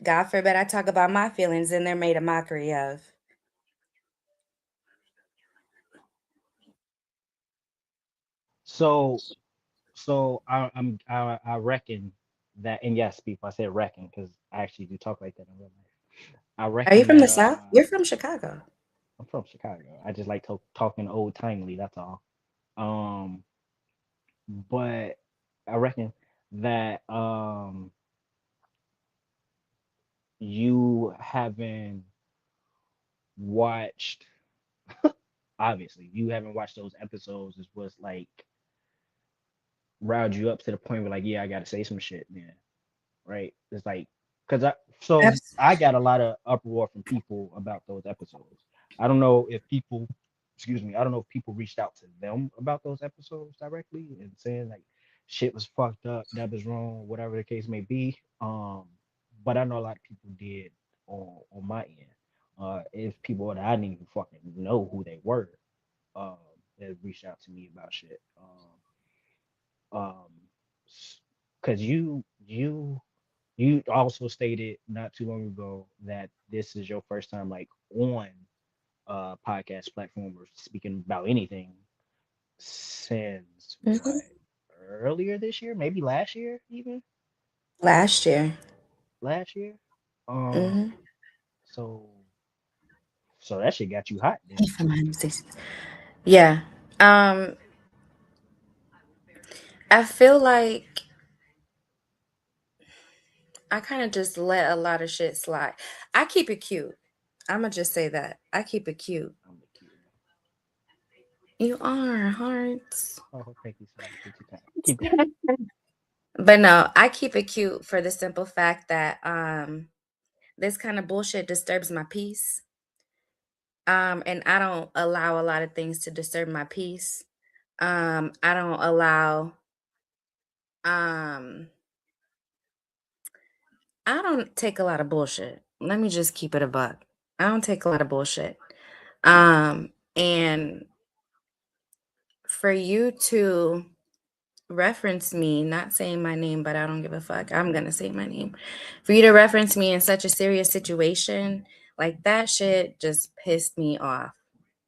God forbid I talk about my feelings and they're made a mockery of. So I reckon that, and yes, people, I said reckon because I actually do talk like that in real life. I Are you reckon from that the South? You're from Chicago. I'm from Chicago. I just like talking old timely. That's all. Um, but I reckon that you haven't watched. Obviously, you haven't watched those episodes. Is what's like riled you up to the point where like, yeah, I gotta say some shit, man. Right? It's like, cause Abs- I got a lot of uproar from people about those episodes. I don't know if people, excuse me, I don't know if people reached out to them about those episodes directly and saying like shit was fucked up, that was wrong, whatever the case may be. But I know a lot of people did on my end. If people that I didn't even fucking know who they were, um, that reached out to me about shit. Um, because you also stated not too long ago that this is your first time like on a podcast platform or speaking about anything since Mhm. what, earlier this year, maybe last year, even Last year. last year. Um, Hmm. so that shit got you hot then. He's from 160. Yeah. Um, I feel like I kind of just let a lot of shit slide. I keep it cute. I'm gonna just say that. I keep it cute. I'm the cute one. You are hearts. Oh, thank you so much. Take your time. Keep going. But no, I keep it cute for the simple fact that this kind of bullshit disturbs my peace. And I don't allow a lot of things to disturb my peace. I don't allow um I don't take a lot of bullshit. Let me just keep it a buck. I don't take a lot of bullshit. And for you to reference me, not saying my name, but I don't give a fuck. I'm gonna say my name. For you to reference me in such a serious situation, like that shit just pissed me off.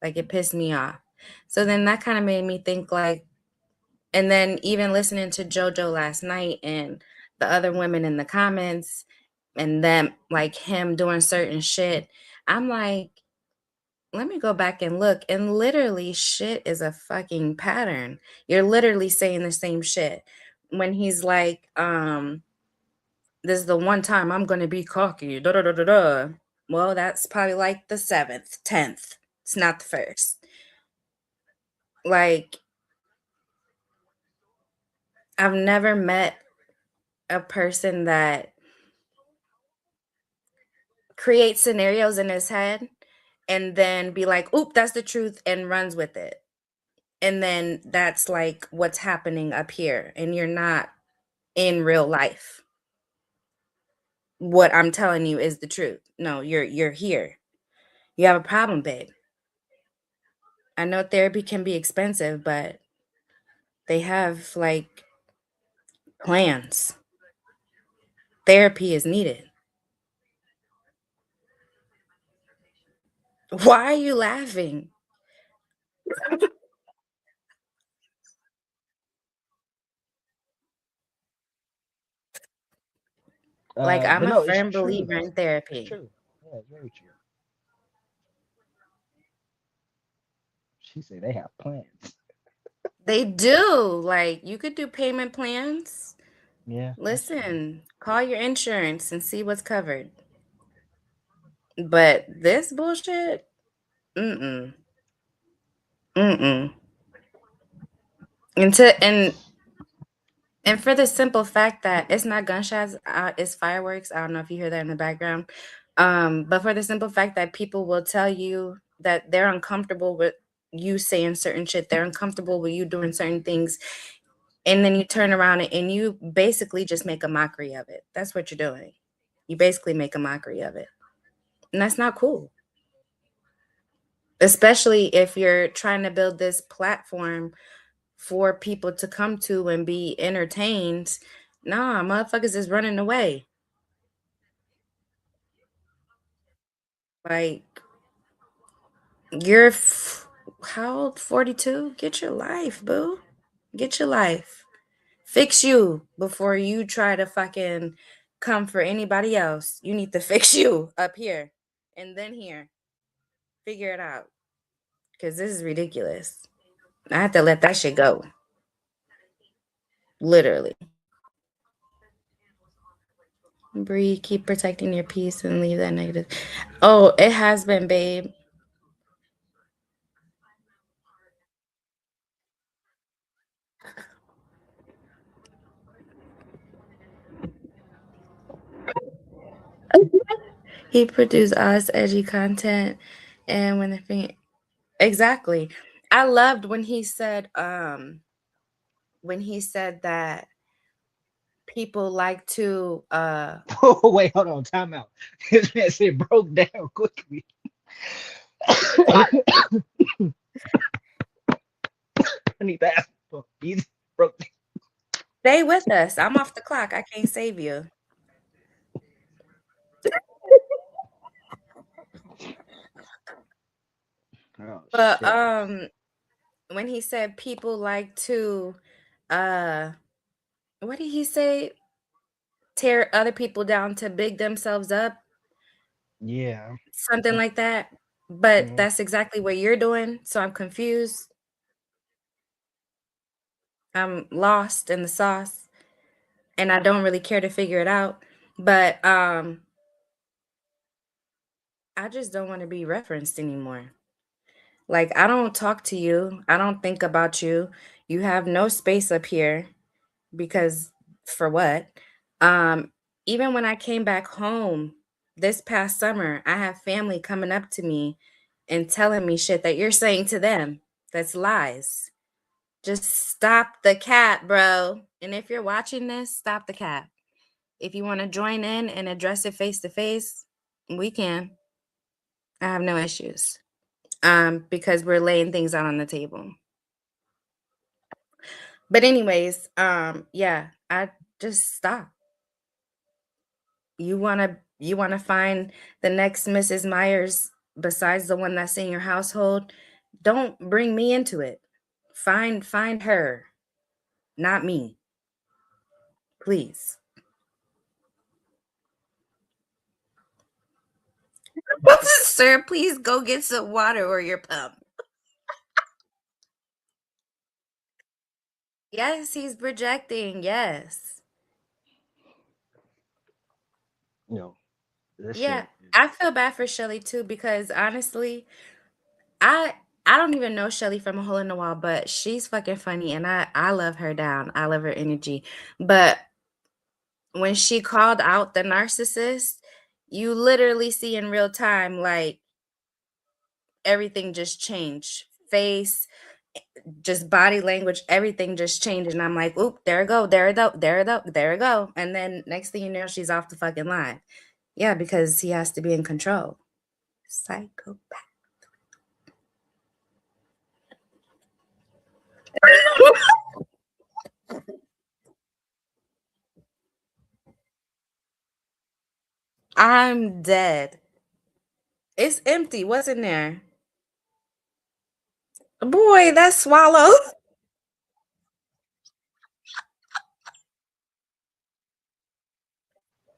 Like it pissed me off. So then that kind of made me think like, and then even listening to JoJo last night and the other women in the comments and them like him doing certain shit, I'm like, let me go back and look. And literally, shit is a fucking pattern. You're literally saying the same shit. When he's like, this is the one time I'm gonna be cocky, da da da da da. Well, that's probably like the 7th, 10th. It's not the first. Like, I've never met a person that creates scenarios in his head and then be like, oop, that's the truth, and runs with it. And then that's like what's happening up here, and you're not in real life. What I'm telling you is the truth. No, you're here. You have a problem, babe. I know therapy can be expensive, but they have like plans. Therapy is needed. Why are you laughing? Like, I'm But a no, it's firm true believer though. in It's therapy. true. Yeah, it's very true. She said they have plans. They do. Like, you could do payment plans. Yeah, that's true. Listen, call your insurance and see what's covered. But this bullshit, mm-mm, mm-mm. And for the simple fact that it's not gunshots, it's fireworks. I don't know if you hear that in the background. But for the simple fact that people will tell you that they're uncomfortable with you saying certain shit, they're uncomfortable with you doing certain things, and then you turn around and you basically just make a mockery of it. That's what you're doing. You basically make a mockery of it. And that's not cool. Especially if you're trying to build this platform for people to come to and be entertained. Nah, motherfuckers is running away. Like, you're how old? 42? Get your life, boo. Get your life. Fix you before you try to fucking come for anybody else. You need to fix you up here and then here. Figure it out. Because this is ridiculous. I have to let that shit go. Literally. Breathe, keep protecting your peace and leave that negative. Oh, it has been, babe. He produced us edgy content, and when the thing exactly, I loved when he said that people like to Oh wait, hold on, time out. This man said broke down quickly. I need to ask for he's broke stay with us. I'm off the clock. I can't save you. down. Oh But shit. when he said people like to uh what did he say? Tear other people down to big themselves up, Yeah. something like that. But Mhm. that's exactly what you're doing. So I'm confused. I'm lost in the sauce and I don't really care to figure it out. But I just don't want to be referenced anymore. Like, I don't talk to you. I don't think about you. You have no space up here because for what? Um, Even when I came back home this past summer, I have family coming up to me and telling me shit that you're saying to them. That's lies. Just stop the cat, bro. And if you're watching this, stop the cat. If you want to join in and address it face to face, we can. I have no issues. Because we're laying things out on the table. But anyways, yeah, I just stop. You wanna find the next Mrs. Myers besides the one that's in your household? Don't bring me into it. Find her, not me, please. Sir, please go get some water or your pump. Yes, he's projecting. Yes. You know, This Yeah, shit is I feel bad for Shelly too because honestly, I I don't even know Shelly from a hole in the wall, but she's fucking funny and I love her down. I love her energy. But when she called out the narcissist, you literally see in real time like everything just changed. Face, just body language, everything just changed. And I'm like, oop, there it go, there it go, there it go, there it go. And then next thing you know, she's off the fucking line. Yeah, because he has to be in control. Psychopath. I'm dead. It's empty. What's in there? Boy, that's swallow.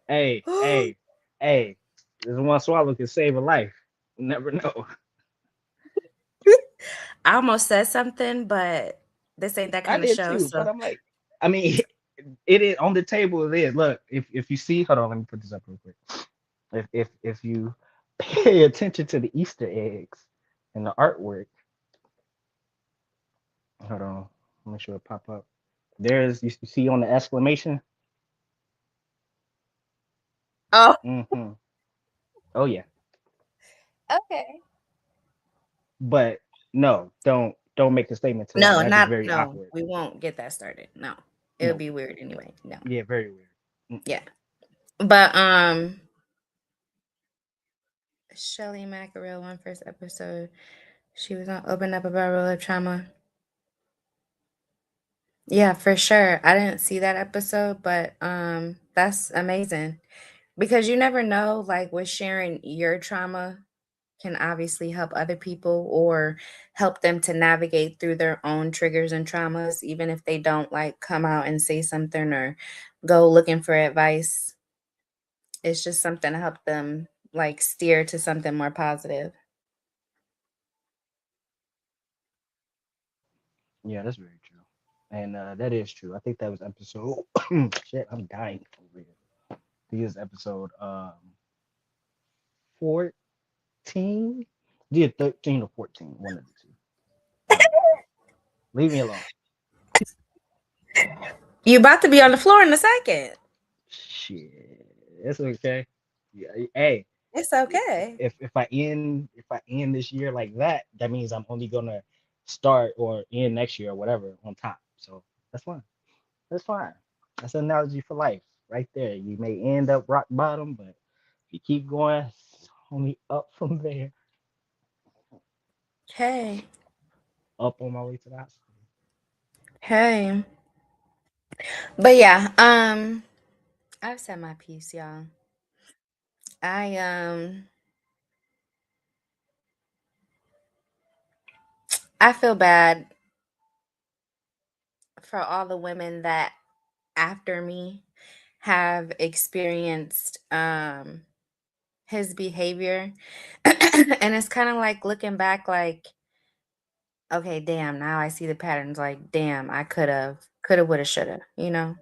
hey, I hey, hey. This one swallow can save a life. You never know. almost said something, but this ain't that I kind of did show. too, but So, I'm like, I mean, it is on the table. It is. Look, if you see, hold on, let me put this up real quick. If you pay attention to the Easter eggs and the artwork, hold on, make sure it pop up. There's you see on the exclamation. oh, Mm-hmm. Oh yeah, okay. but no, don't make a statement to that. No, That'd be not very no. awkward. We won't get that started. No, it would No, be weird anyway. No, yeah, very weird. yeah, but Shelly Mackerel on first episode, she was on open up about real life trauma. Yeah, for sure. I didn't see that episode, but that's amazing because you never know like with sharing your trauma can obviously help other people or help them to navigate through their own triggers and traumas even if they don't like come out and say something or go looking for advice. It's just something to help them like steer to something more positive. Yeah, that's very true, and that is true. I think that was episode. Shit, I'm dying over here. I think it was episode 14. Yeah, 13 or 14, one of the two. I don't know. Leave me alone. You about to be on the floor in a second. Shit, it's okay. Yeah, hey, It's okay. if I end this year like that, that means I'm only gonna start or end next year or whatever on top. So that's fine. That's fine. That's an analogy for life right there. You may end up rock bottom, but if you keep going, it's only up from there. Hey, Up on my way to the hospital. hey. But yeah, I've said my piece, y'all. I I feel bad for all the women that after me have experienced his behavior. And it's kind of like looking back like okay, damn, now I see the patterns like damn, I could have would have should have, you know.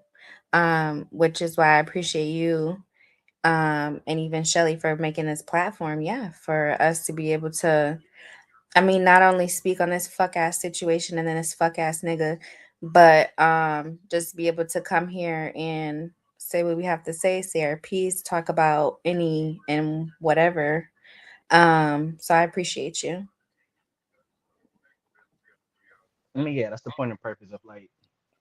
Which is why I appreciate you and even Shelly for making this platform, yeah, for us to be able to I mean, not only speak on this fuck ass situation and then this fuck ass nigga, but just be able to come here and say what we have to say our piece, talk about any and whatever. So I appreciate you. I mean, yeah, that's the point and purpose of like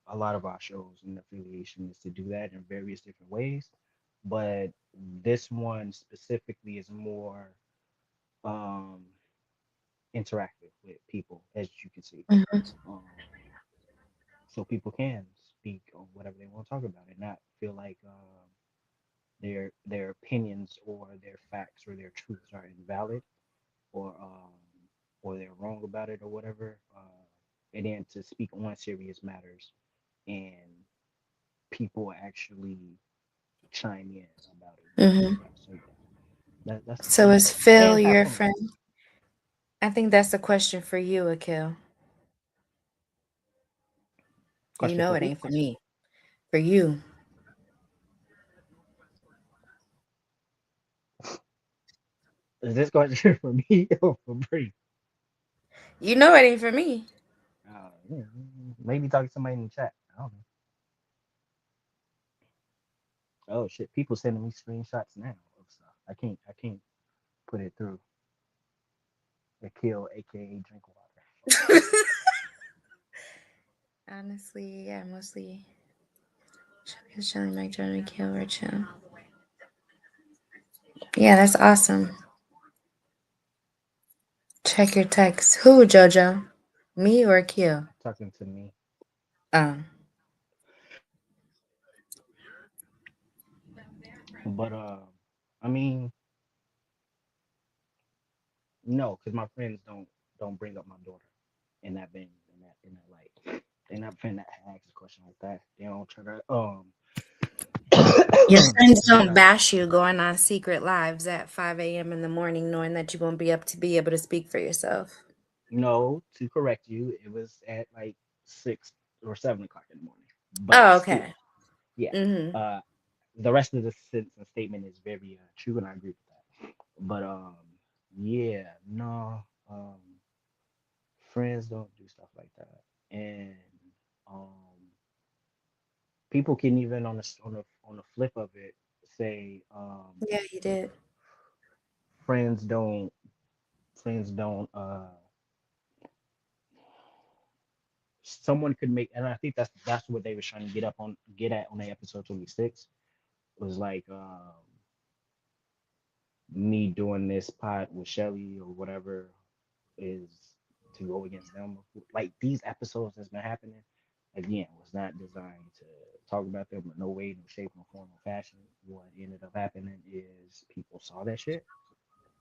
a lot of our shows and affiliation is to do that in various different ways. But this one specifically is more um interactive with people, as you can see. Mhm. Um, so people can speak on whatever they want to talk about and not feel like their opinions or their facts or their truths are invalid or they're wrong about it or whatever. And then to speak on serious matters and people actually chime in about it and stuff like Mhm. that. So yeah, that's the So point and is purpose Phil and have your fun with it. friend? I think that's a question for you, Akil. You Question know for it who? ain't for me. For you. Is this question for me or for Bree? You know it ain't for me. Yeah, maybe talk to somebody in the chat. I don't know. Oh shit, people sending me screenshots now of stuff. I can't put it through. The kill, aka drink water. Honestly, yeah, mostly Shelly, Mike, Jordan, Kill, Rachel. Yeah, that's awesome. Check your text. Who, Jojo? Me or Kill? Talking to me. Oh. But I mean, no, because my friends don't bring up my daughter in that vein, in that light. They not finna ask a question like that. They don't try to Your friends they don't try bash you going on secret lives at 5 a.m. in the morning knowing that you won't be up to be able to speak for yourself. no, to correct you, it was at like 6 or 7 o'clock in the morning. But Oh, still, okay. yeah. Mm-hmm. Uh the rest of the sentence and statement is very true and I agree with that. But yeah, no, friends don't do stuff like that. And um people can even on the flip of it say Yeah, you did. friends don't friends don't someone could make, and I think that's what they were trying to get at on the episode 26 was like me doing this pod with Shelly or whatever is to go against them. Like these episodes that's been happening, again, was not designed to talk about them in no way, no shape, no form, or fashion. What ended up happening is people saw that shit,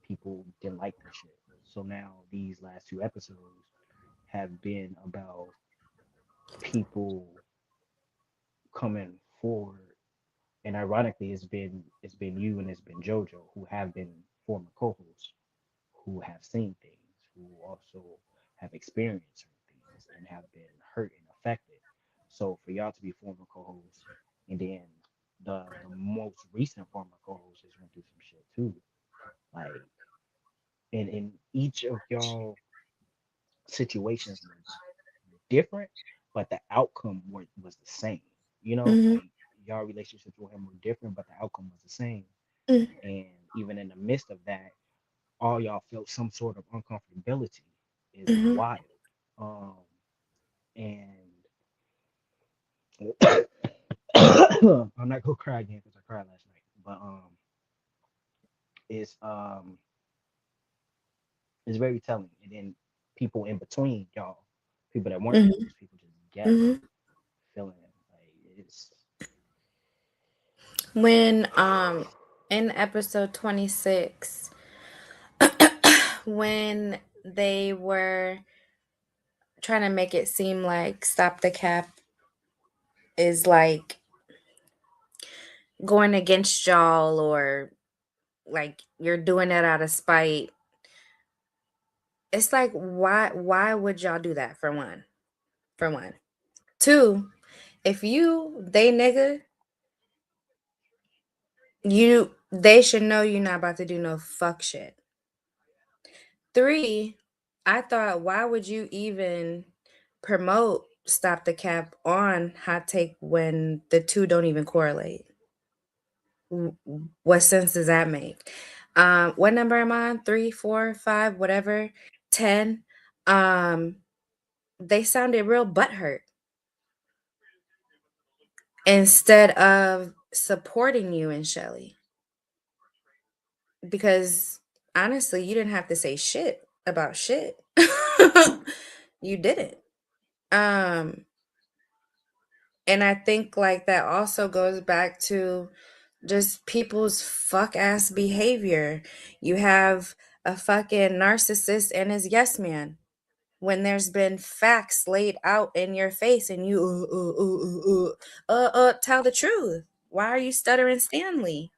people didn't like that shit. So now these last two episodes have been about people coming forward, and ironically, it's been you and it's been JoJo who have been former co-hosts who have seen things, who also have experienced certain things and have been hurt and affected. So for y'all to be former co-hosts, and then the most recent former co-host just went through some shit too. Like, and in each of y'all situations were different, but the outcome was the same. You know, Mm-hmm. like y'all relationships with him were different, but the outcome was the same. Mm-hmm. And even in the midst of that, all y'all felt some sort of uncomfortability is wild. Um, and I'm not gonna cry again because I cried last night, but it's um, it's very telling. And then people in between y'all, people that weren't Mm-hmm. co-hosts, people just get Mm-hmm. feeling like it's When in episode 26, when they were trying to make it seem like Stop the Cap is like going against y'all, or like you're doing it out of spite. It's like, why would y'all do that? For one, for one. Two, if you they nigga, they should know you're not about to do no fuck shit. Three, I thought, why would you even promote Stop the Cap on Hot Take when the two don't even correlate? What sense does that make? What number am I on? 3, 4, 5, whatever, 10. Um, they sounded real butthurt instead of supporting you and Shelly. Because honestly, you didn't have to say shit about shit. You didn't. Um, and I think like that also goes back to just people's fuck ass behavior. You have a fucking narcissist and his yes man when there's been facts laid out in your face and you tell the truth. Why are you stuttering Stanley?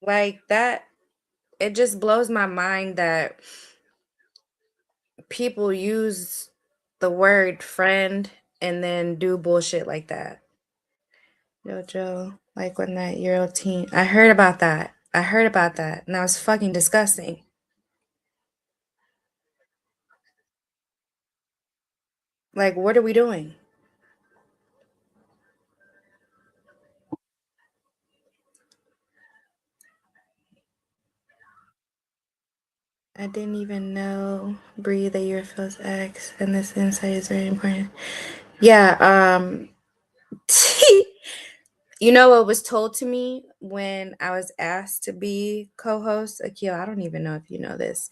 Like that, it just blows my mind that people use the word friend and then do bullshit like that. Jojo, like when that Euro teen. I heard about that. I heard about that, and that was fucking disgusting. Like, what are we doing? I didn't even know, Bree, that you're Phil's ex, and this insight is very important. Yeah, you know what was told to me when I was asked to be co-host? Akil, I don't even know if you know this.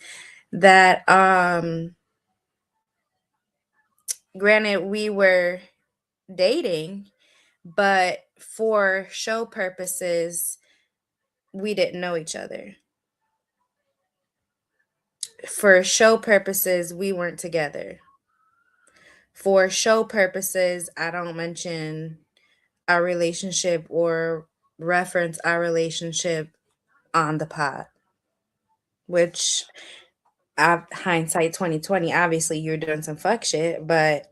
That granted we were dating, but for show purposes, we didn't know each other. For show purposes, we weren't together. For show purposes, I don't mention our relationship or reference our relationship on the pod, which hindsight 2020, obviously you're doing some fuck shit, but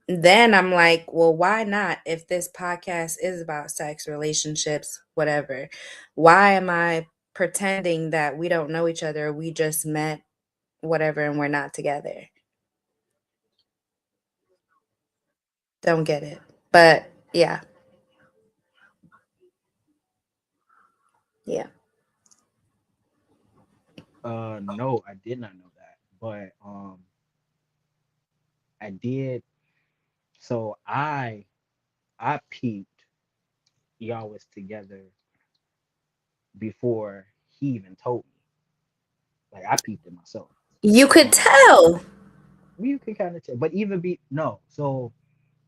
then I'm like, well, why not? If this podcast is about sex, relationships, whatever, why am I pretending that we don't know each other? We just met, whatever, and we're not together. Don't get it. But yeah, yeah. No, I did not know that, but I did. So I peeped y'all was together before he even told me. Like I peeped it myself. You could Um, tell. you can kind of tell, but even be no. So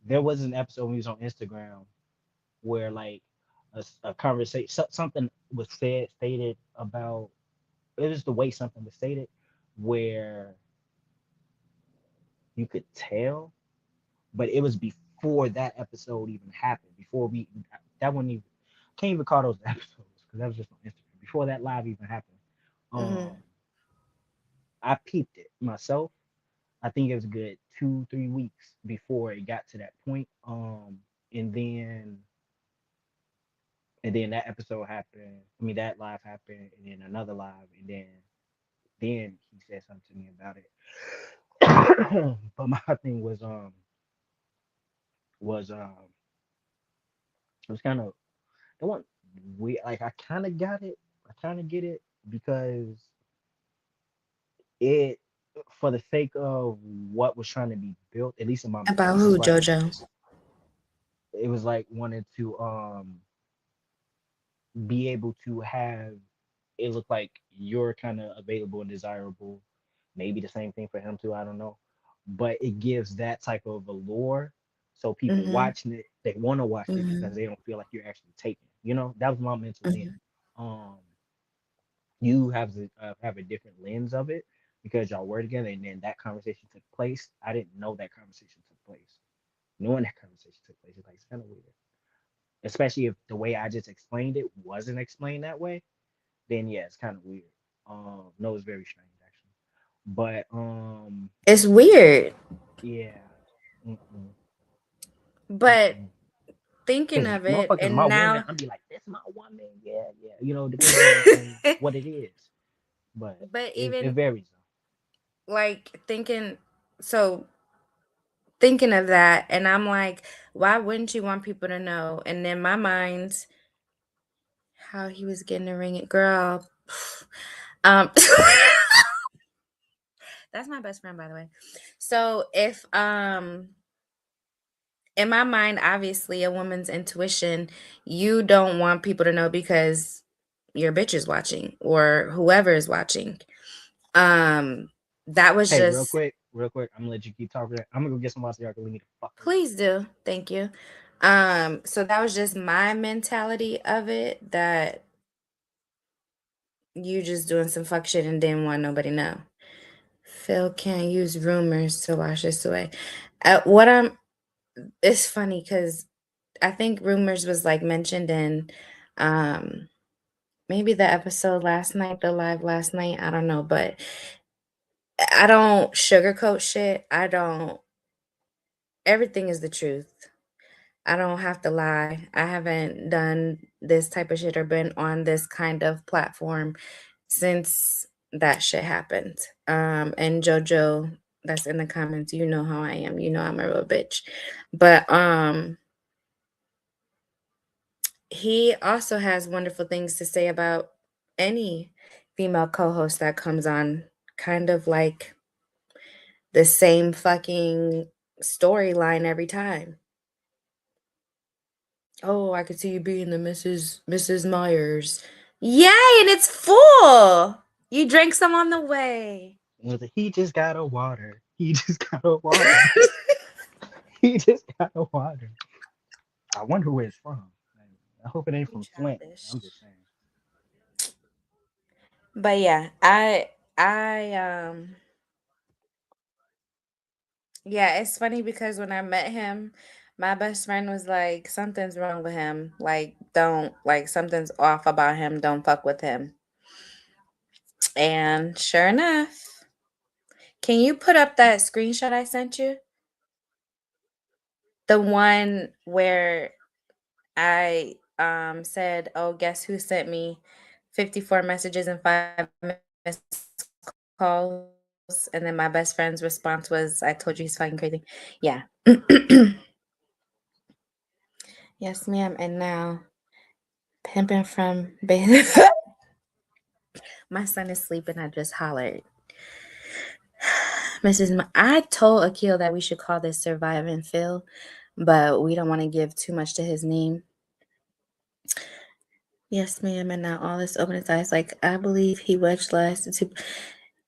there was an episode when he was on Instagram where like a conversation, something was stated about. It was the way something was stated, where you could tell, but it was before that episode even happened. Before we that one even can't even call those episodes because that was just on Instagram. Before that live even happened, Hmm. um, I peeped it myself. I think it was a good 2 3 weeks before it got to that point. And then that episode happened. I mean that live happened, and then another live, and then he said something to me about it. But my thing was it was kind of the one we like I kind of got it. I kind of get it because it for the sake of what was trying to be built, at least in my About mind, who, Jojo? it was like wanted to be able to have it look like you're kind of available and desirable. Maybe the same thing for him too. I don't know, but it gives that type of allure. So people Hmm. watching it, they want to watch it Hmm. because they don't feel like you're actually taken. You know, that was my mental then. Hmm. Um, you have a different lens of it because y'all were together, and then that conversation took place. I didn't know that conversation took place. Knowing that conversation took place is like it's kind of weird, especially if the way I just explained it wasn't explained that way. Then yeah, it's kind of weird. No, it's very strange actually. But It's weird, yeah, mm-mm, but mm-mm. thinking Cause of it, motherfuckers, my and women, now, I'll be like, "That's my woman." Yeah, yeah. You know, depends on what it is, but but it even varies like so thinking of that, and I'm like, why wouldn't you want people to know? And in my mind, how he was getting the ring, girl. Um, that's my best friend, by the way. So if in my mind, obviously a woman's intuition, you don't want people to know because your bitch is watching or whoever is watching. Um, that was Hey, just, real quick, I'm gonna let you keep talking. I'm gonna go get some water so y'all can leave me the fuck alone. please do. Thank you. So that was just my mentality of it, that you just doing some fuck shit and didn't want nobody know. Phil can't use rumors to wash this away. What I'm It's funny because I think rumors was like mentioned in um maybe the episode last night, the live last night. I don't know, but I don't sugarcoat shit. I don't, everything is the truth. I don't have to lie. I haven't done this type of shit or been on this kind of platform since that shit happened. And JoJo, that's in the comments, you know how I am. You know I'm a real bitch. But he also has wonderful things to say about any female co-host that comes on, kind of like the same fucking storyline every time. Oh, I could see you being the Mrs. Myers. Yay, and it's full. You drank some on the way. He just got a water. He just got a water. He just got a water. I wonder where it's from. I hope it ain't You from Flint. childish. I'm just saying. But yeah, I yeah, it's funny because when I met him, my best friend was like, something's wrong with him. Like, don't, like, something's off about him. Don't fuck with him. And sure enough, can you put up that screenshot I sent you? The one where I said, "Oh, guess who sent me 54 messages and 5 missed calls?" And then my best friend's response was, "I told you he's fucking crazy." Yeah. Yes, ma'am. And now, pimping from bathing. My son is sleeping. I just hollered. I told Akil that we should call this Survive and Fill, but we don't want to give too much to his name. Yes, ma'am. And now all this open his eyes. Like, I believe he wedged last.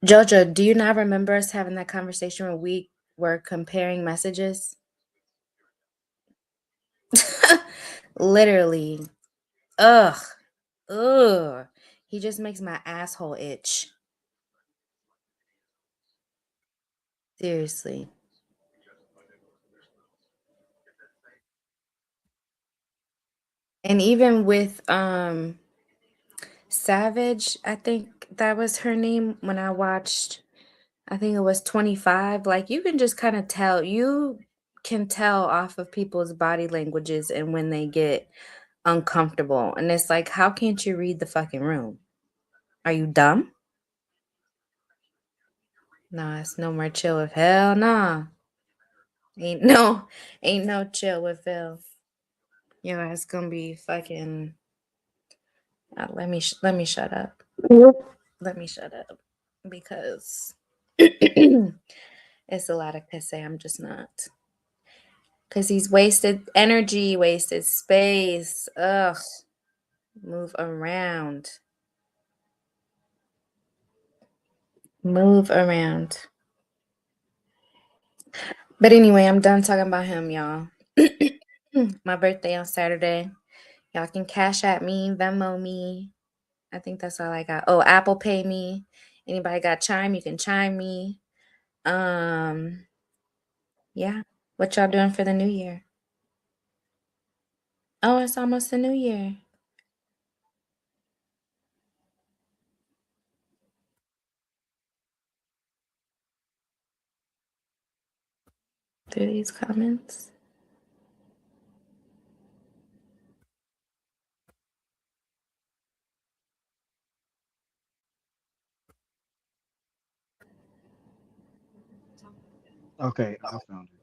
Jojo, do you not remember us having that conversation when we were comparing messages? Literally. Ugh. Ugh. He just makes my asshole itch. Seriously. And even with Savage, I think that was her name when I watched, I think it was 25. Like, you can just kind of tell, you can tell off of people's body languages and when they get uncomfortable. And it's like, how can't you read the fucking room? Are you dumb? Nah, it's no more chill with hell nah. Ain't no ain't no chill with Phil. Yo, it's gonna be fucking let me shut up. Let me shut up because it's a lot of say. I'm just not. Cause he's wasted energy, wasted space. Ugh. Move around. Move around. But anyway, I'm done talking about him, y'all. My birthday on Saturday. Y'all can cash at me, Venmo me. I think that's all I got. Oh, Apple Pay me. Anybody got Chime? You can chime me. Um, yeah. What y'all doing for the new year? Oh, it's almost the new year. Through these comments. Okay, I found it.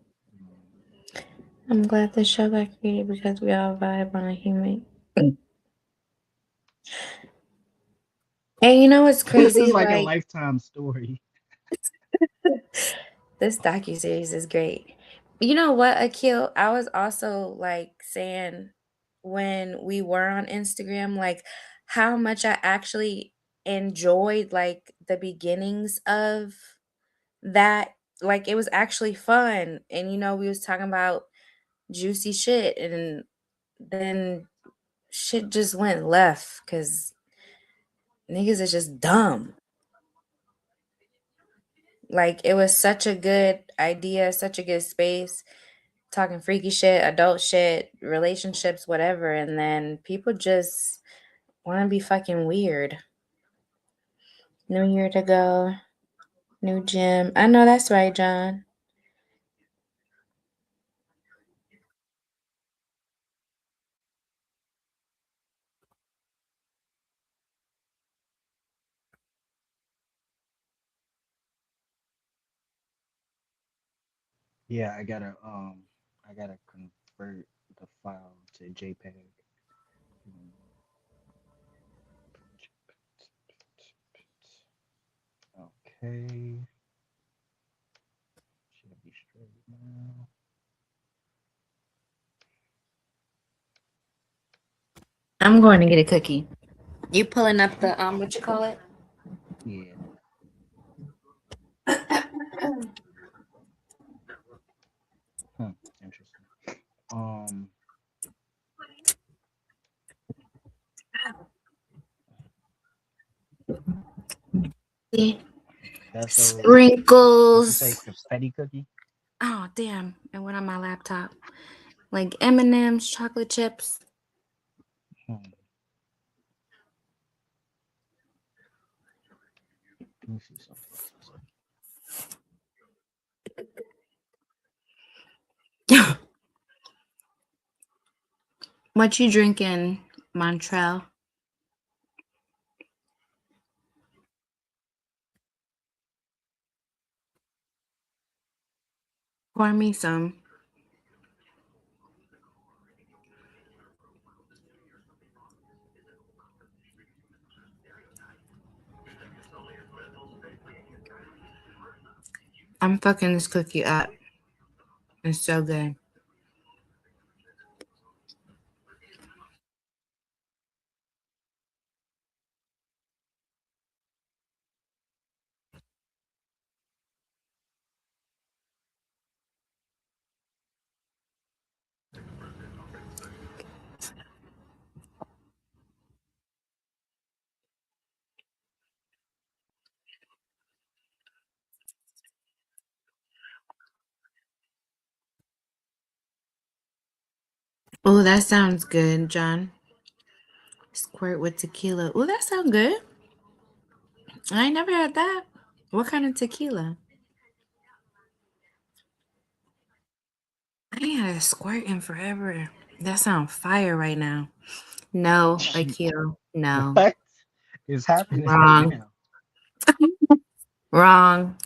I'm glad the show got created because we all vibe on a human. And you know what's This is crazy? like a Like, lifetime story. this docu-series is great. You know what, Akil? I was also like saying when we were on Instagram, like how much I actually enjoyed like the beginnings of that. Like it was actually fun. And you know, we was talking about juicy shit and then shit just went left because niggas is just dumb. Like it was such a good idea, such a good space, talking freaky shit, adult shit, relationships, whatever, and then people just want to be fucking weird. New year to go, new gym. I know that's right, John. Yeah, I gotta convert the file to JPEG. Mm, Okay, should be straight now. I'm going to get a cookie. You pulling up the what you call it? Yeah, hmm, interesting. Um, that's those. What you say, Sprinkles. confetti cookie? Oh damn! It went on my laptop. Like M&Ms, chocolate chips. Hmm, let me see something. What you drinking, Montreal? Pour me some. I'm fucking this cookie up. It's so good. Oh, that sounds good, John. Squirt with tequila. Oh, that sounds good. I ain't never had that. What kind of tequila? I ain't had a squirt in forever. That sounds fire right now. No, Akil. No. What is happening right Wrong. now? Wrong.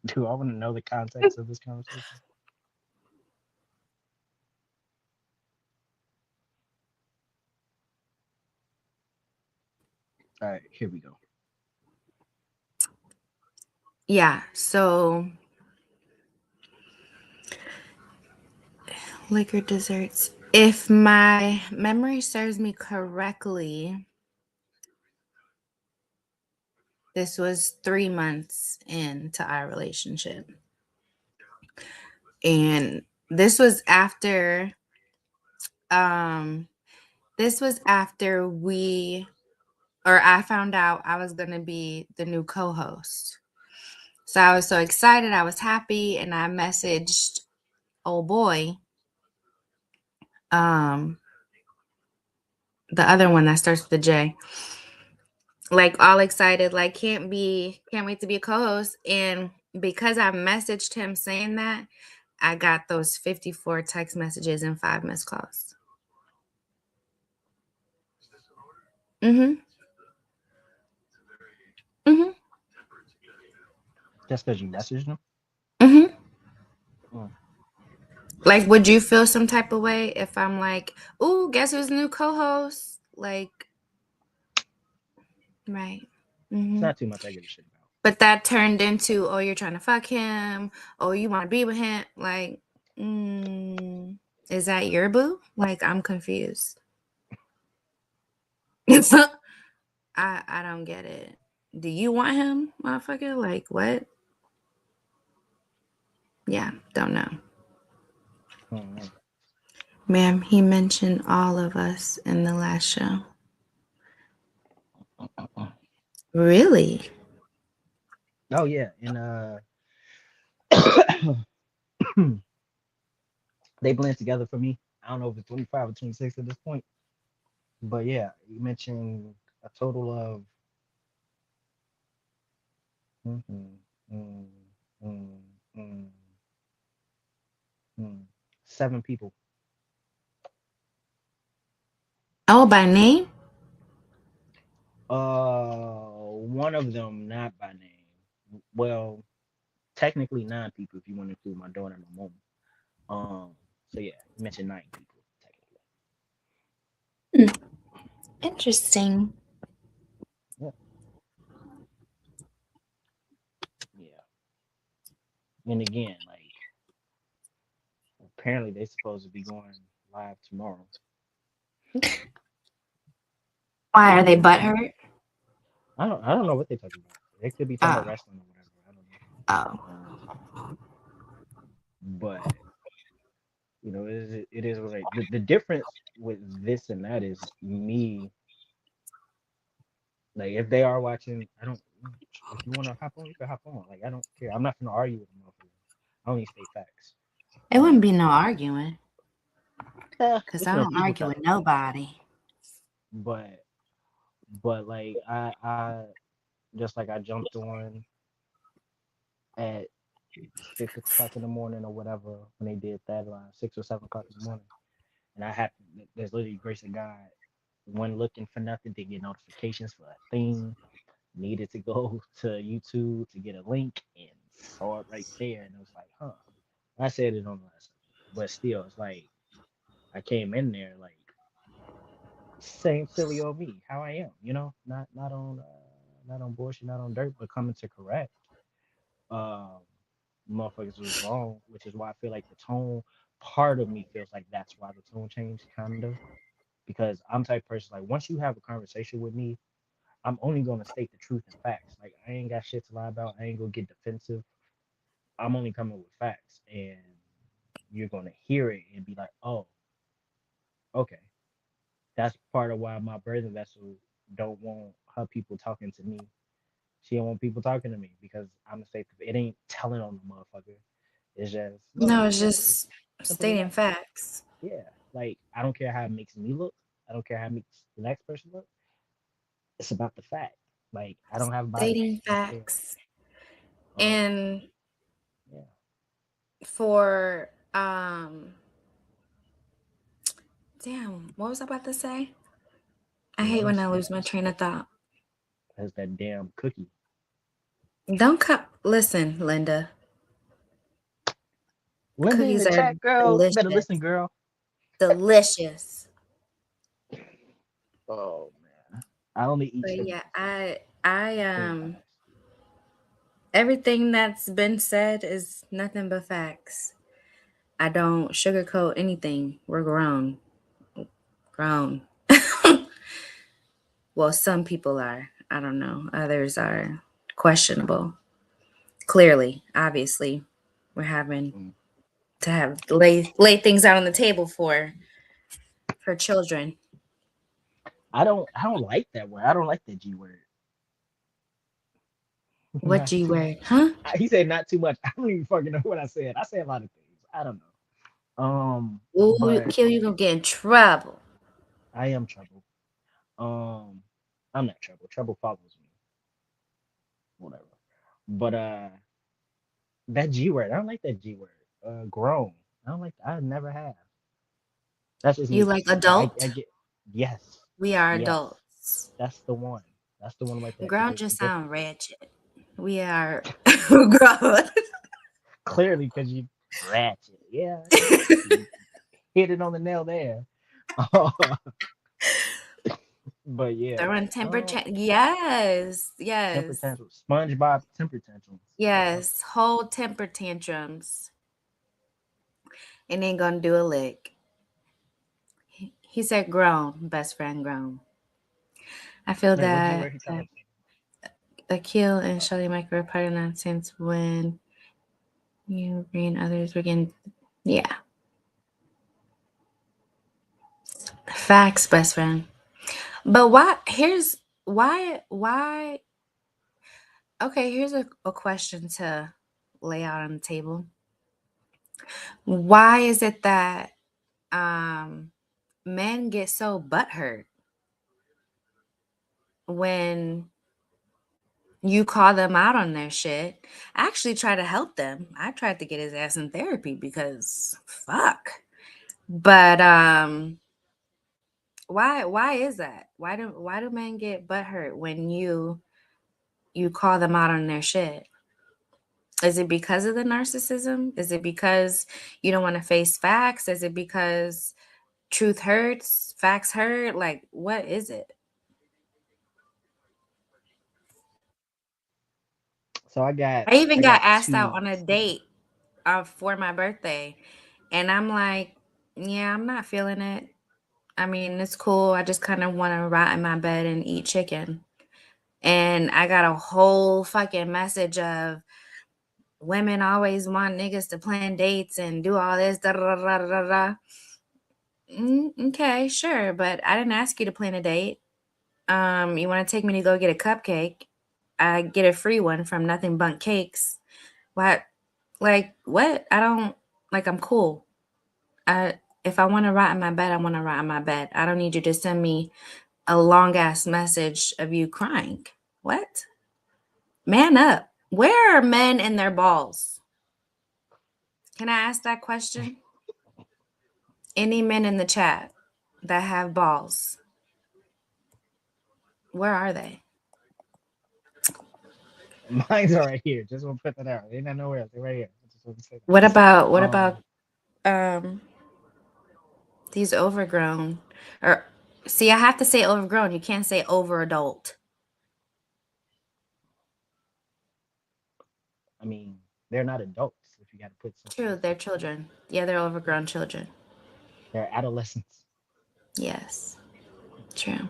Do I want to know the context of this conversation? All right, here we go. Yeah. So liquor desserts. If my memory serves me correctly, this was 3 months into our relationship. And this was after um this was after we or I found out I was gonna be the new co-host. So I was so excited, I was happy, and I messaged old boy, um, the other one that starts with the J, like all excited, like can't wait to be a co-host. And because I messaged him saying that, I got those 54 text messages and 5 missed calls. Mm-hmm. Mm-hmm. Just because you messaged them? Mm-hmm. Mm. Like, would you feel some type of way if I'm like, "Ooh, guess who's the new co-host?" Like, right. It's Mm-hmm. not too much I give a shit about. But that turned into, "Oh, you're trying to fuck him. Oh, you want to be with him." Like, mm, is that your boo? Like, I'm confused. I don't get it. Do you want him, motherfucker? Like, what? Yeah, don't know. Mm. Ma'am, he mentioned all of us in the last show. Really? Oh yeah, and they blend together for me. I don't know if it's 25 or 26 at this point, but yeah, you mentioned a total of mm, mm, mm, mm, mm, 7 people. Oh, by name? One of them not by name. Well, technically 9 people if you want to include my daughter and my mom. So yeah, you mentioned 9 people technically. Hmm, interesting. Yeah, yeah. And again, like apparently they supposed to be going live tomorrow. Why are they butthurt? I don't know what they're talking about. They could be talking about Oh, wrestling or whatever. I don't oh. know. But it is what the difference with this and that is me. Like if they are watching, I don't. If you want to hop on, you can hop on. Like I don't care. I'm not gonna argue with them. I only state facts. It wouldn't be no arguing because It's I when don't people argue try with to, nobody. but like I just like I jumped on at 6 o'clock in the morning or whatever when they did that around 6 or 7 o'clock in the morning, and I happened. There's literally grace of God. One looking for nothing to get notifications for a thing. Needed to go to YouTube to get a link and saw it right there, and it was like, huh. I said it on the last episode, but still, it's like I came in there like same silly old me, how I am, not on bullshit, not on dirt, but coming to correct. Um, Motherfuckers was wrong, which is why I feel like the tone. Part of me feels like that's why the tone changed, kind of, because I'm type of person like once you have a conversation with me, I'm only gonna state the truth and facts. Like I ain't got shit to lie about. I ain't gonna get defensive. I'm only coming with facts, and you're gonna hear it and be like, oh, okay. That's part of why my birthing vessel don't want her people talking to me. She don't want people talking to me because I'm gonna say it ain't telling on the motherfucker. It's just no, No, this it's is what it is. just Simple as stating that. facts. Yeah. Like I don't care how it makes me look. I don't care how it makes the next person look. It's about the fact. Like I don't have bias. Stating I don't care. facts. Um. And Yeah. for damn, what was I about to say? I You hate wanna when I say lose my train of thought. that's that damn cookie. Don't cut. Listen, Linda. Linda in Cookies the are chat, girl. You better listen, delicious. girl. Delicious. Oh man. I only eat But sugar yeah, cookies. I Cream pies. everything that's been said is nothing but facts. I don't sugarcoat anything. We're grown. Grown. Well, some people are. I don't know. Others are questionable. Clearly, obviously, we're having Mm. to have lay things out on the table for children. I don't like that word. I don't like that G word. What Not G too word? Huh? he said not too much. I don't even fucking know what I said. I say a lot of things. I don't know. Ooh, But kill you gonna get in trouble. I am trouble. Um, I'm not trouble. Trouble follows me. Whatever. But that G word. I don't like that G word. Grown. I don't like. I never have. That's just You me. like Like I adult? get. Yes. We are Yes. adults. That's the one. That's the one right there. Grown The just sound difference. ratchet. We are grown. Clearly, because you ratchet. Yeah. You hit it on the nail there. But yeah. Throwing yes, Temper yes, tantrums. SpongeBob temper tantrums. yes. Whole temper tantrums. And ain't gonna do a lick. He said grown, best friend grown. I feel Wait, what G that word he talking Akil and Shelly Mike were part of nonsense when you and others begin. Yeah. Facts, best friend. But why okay, here's a question to lay out on the table. Why is it that um men get so butthurt when you call them out on their shit? I actually try to help them. I tried to get his ass in therapy because fuck. But why is that? Why do men get butthurt when you call them out on their shit? Is it because of the narcissism? Is it because you don't want to face facts? Is it because truth hurts, facts hurt? Like, what is it? So I got I even I got got asked out two. on a date for my birthday, and I'm like, yeah, I'm not feeling it. I mean, it's cool. I just kind of want to rot in my bed and eat chicken. And I got a whole fucking message of women always want niggas to plan dates and do all this. Da, da, da, da, da, da. Okay, sure, but I didn't ask you to plan a date. You want to take me to go get a cupcake? I get a free one from Nothing But Cakes. What? Like what? I don't like. I'm cool. I If I want to rot in my bed, I want to rot in my bed. I don't need you to send me a long ass message of you crying. What? Man up. Where are men and their balls? Can I ask that question? Any men in the chat that have balls, where are they? Mine's are right here. Just want to put that out. They're not nowhere else. They're right here. I just want to say What about that. um these overgrown or see I have to say overgrown. You can't say over adult. I mean, they're not adults. If you got to put something True, else they're in there, children. Yeah, they're overgrown children. they're adolescents. Yes, true.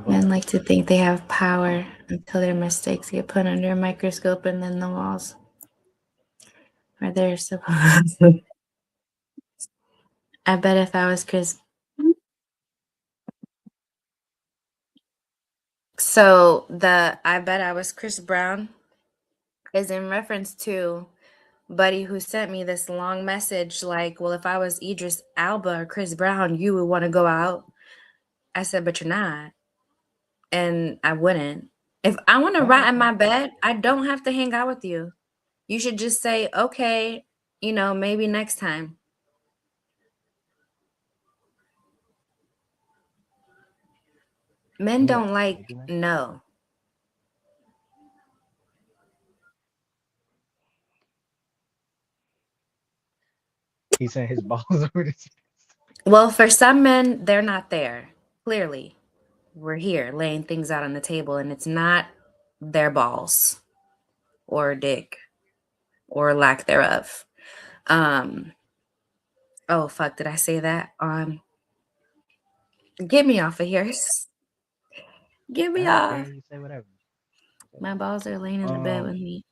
Men But like to think they have power until their mistakes get put under a microscope and then the walls are there supposed to. I bet if I was Chris. So the I bet I was Chris Brown is in reference to Buddy who sent me this long message like, well, if I was Idris Alba or Chris Brown, you would want to go out. I said, but you're not. And I wouldn't. If I want to oh, rot in okay. my bed, I don't have to hang out with you. You should just say, okay, maybe next time. Men Yeah, don't like maybe next. no. He sent his balls over to. Well, for some men, they're not there. Clearly, we're here laying things out on the table, and it's not their balls or dick or lack thereof. Um, oh fuck, did I say that? Get me off of here. Get All me right, girl, off. you say whatever. Say My whatever. balls are laying in the bed with Um, me.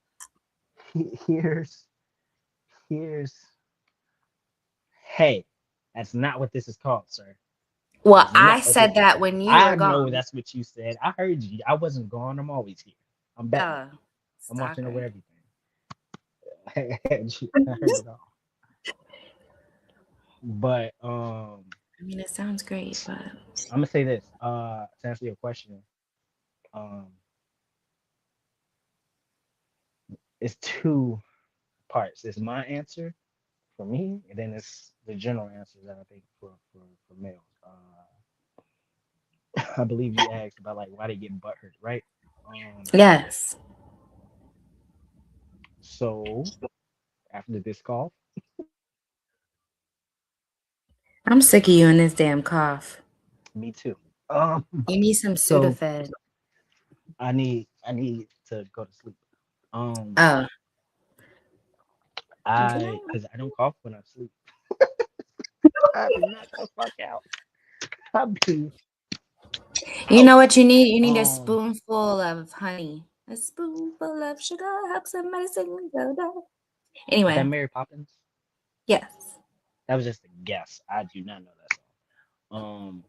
here's here's. Hey, that's not what this is called, sir. That Well, is I not what this said is that called. when you were I know gone. that's what you said. I heard you. I wasn't gone. I'm always here. I'm Batman. Oh, I'm watching over stalker. everything. I heard it all. But I mean, it sounds great, but I'm gonna say this. To answer your question, um, it's two parts. It's my answer for me, and then it's the general answer that I think for males. I believe you asked about like why they get butthurt, right? Um, yes. so after this call, I'm sick of you and this damn cough. me too. Um, You need some so Sudafed. I need to go to sleep. Um, Oh, good I night. because I don't cough when I sleep. I be knocked the fuck out. I be You out. know what you need? You need a Um, spoonful of honey. A spoonful of sugar helps a medicine go down. is that Anyway, Mary Poppins? yes. That was just a guess. I do not know that song.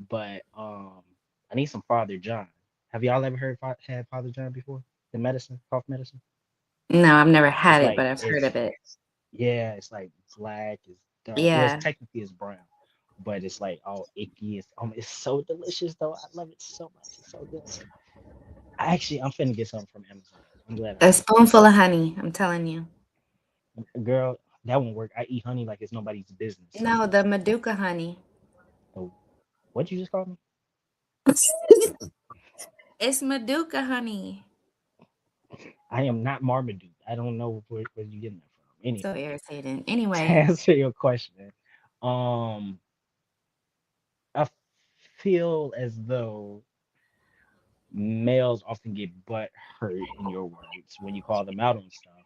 But I need some Father John. Have y'all ever had Father John before? The medicine, cough medicine. No, I've never It's had it, like but I've heard it's of it. yeah, it's like black, it's dark. Well, it's Yeah. technically it's brown, but it's like all icky. It's so delicious though. I love it so much. It's so good. I'm finna get something from Amazon. I'm glad I A asked. spoonful of honey, I'm telling you. Girl, that won't work. I eat honey like it's nobody's business. No, the Maduka honey. So what you just called me? It's Maduka honey. I am not Marmaduke. I don't know where you getting that from. So Anyway, irritating. to Anyway, answer your question, um, I feel as though males often get butt hurt in your words when you call them out on stuff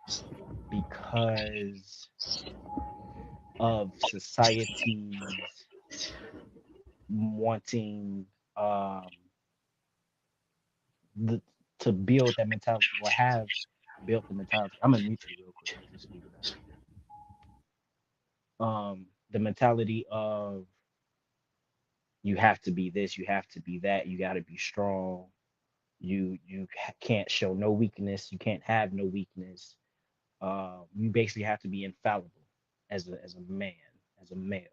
because of society's wanting um the, to build that mentality or have built the mentality. I'm gonna mute you real quick because it's feedback. The mentality of you have to be this, you have to be that, you got to be strong. Can't show no weakness. You can't have no weakness. You basically have to be infallible as a man, as a male.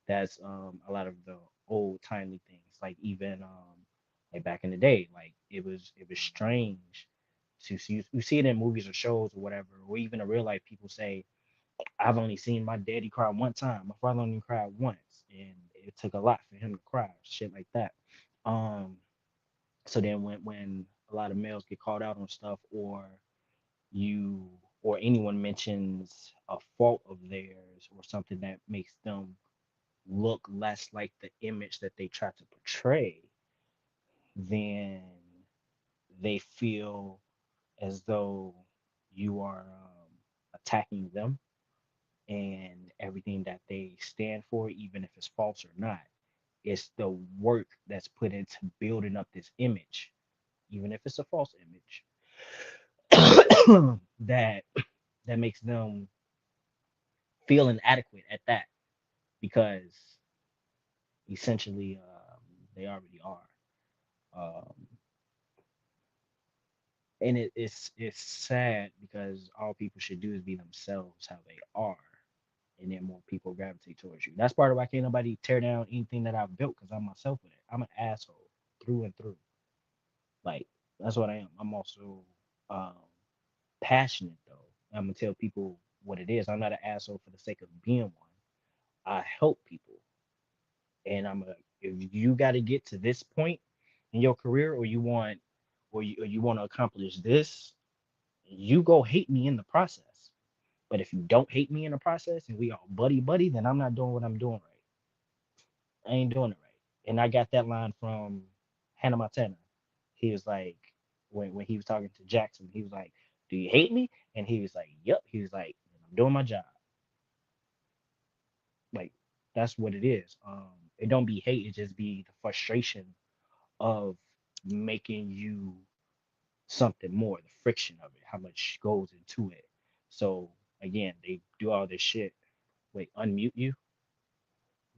That's a lot of the old timely things. Like even like back in the day, like it was strange to see you see it in movies or shows or whatever, or even in real life. People say, "I've only seen my daddy cry one time. My father only cried once, and it took a lot for him to cry." Shit like that. Um, so then when a lot of males get called out on stuff, you or anyone mentions a fault of theirs or something that makes them look less like the image that they try to portray, then they feel as though you are attacking them and everything that they stand for, even if it's false or not. It's the work that's put into building up this image, even if it's a false image, that that makes them feel inadequate at that because essentially they already are. Um, and it's sad because all people should do is be themselves how they are, and then more people gravitate towards you. That's part of why can't nobody tear down anything that I've built because I'm myself with it. I'm an asshole through and through. Like that's what I am. I'm also um, passionate though. I'm gonna tell people what it is. I'm not an asshole for the sake of being one. I help people, and if you got to get to this point in your career, or you want to accomplish this, you go hate me in the process. But if you don't hate me in the process and we all buddy buddy, then I'm not doing what I'm doing right. I ain't doing it right. And I got that line from Hannah Montana. He was like, when he was talking to Jackson, he was like, "Do you hate me?" And he was like, "Yep." He was like, "I'm doing my job." Like that's what it is. It don't be hate, it just be the frustration of making you something more, the friction of it, how much goes into it. So again, they do all this shit. Wait, unmute you?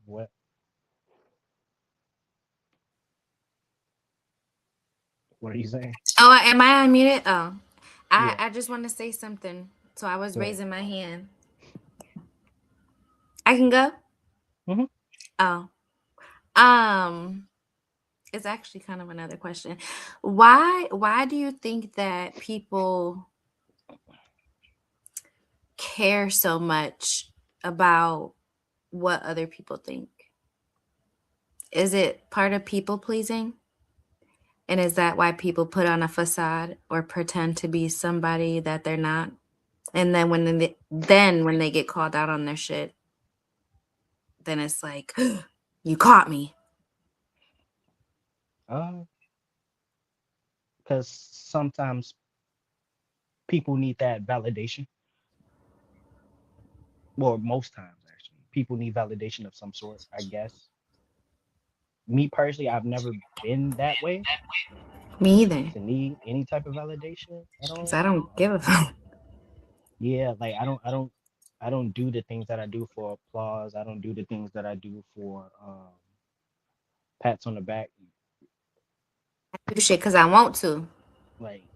What? What are you saying? oh, am I unmuted? Oh, I Yeah. I just want to say something. So I was Go ahead. raising my hand. I can go. Hmm. Oh, um, it's actually kind of another question. Why do you think that people care so much about what other people think? Is it part of people pleasing? And is that why people put on a facade or pretend to be somebody that they're not? And then when they get called out on their shit, then it's like, you caught me. Uh, because sometimes people need that validation. Well, most times actually, people need validation of some sort. I guess. Me personally, I've never been that way Me either. to need any type of validation at Because all. I don't give a fuck. Yeah, like I don't do the things that I do for applause. I don't do the things that I do for pats on the back. I do shit because I want to. Like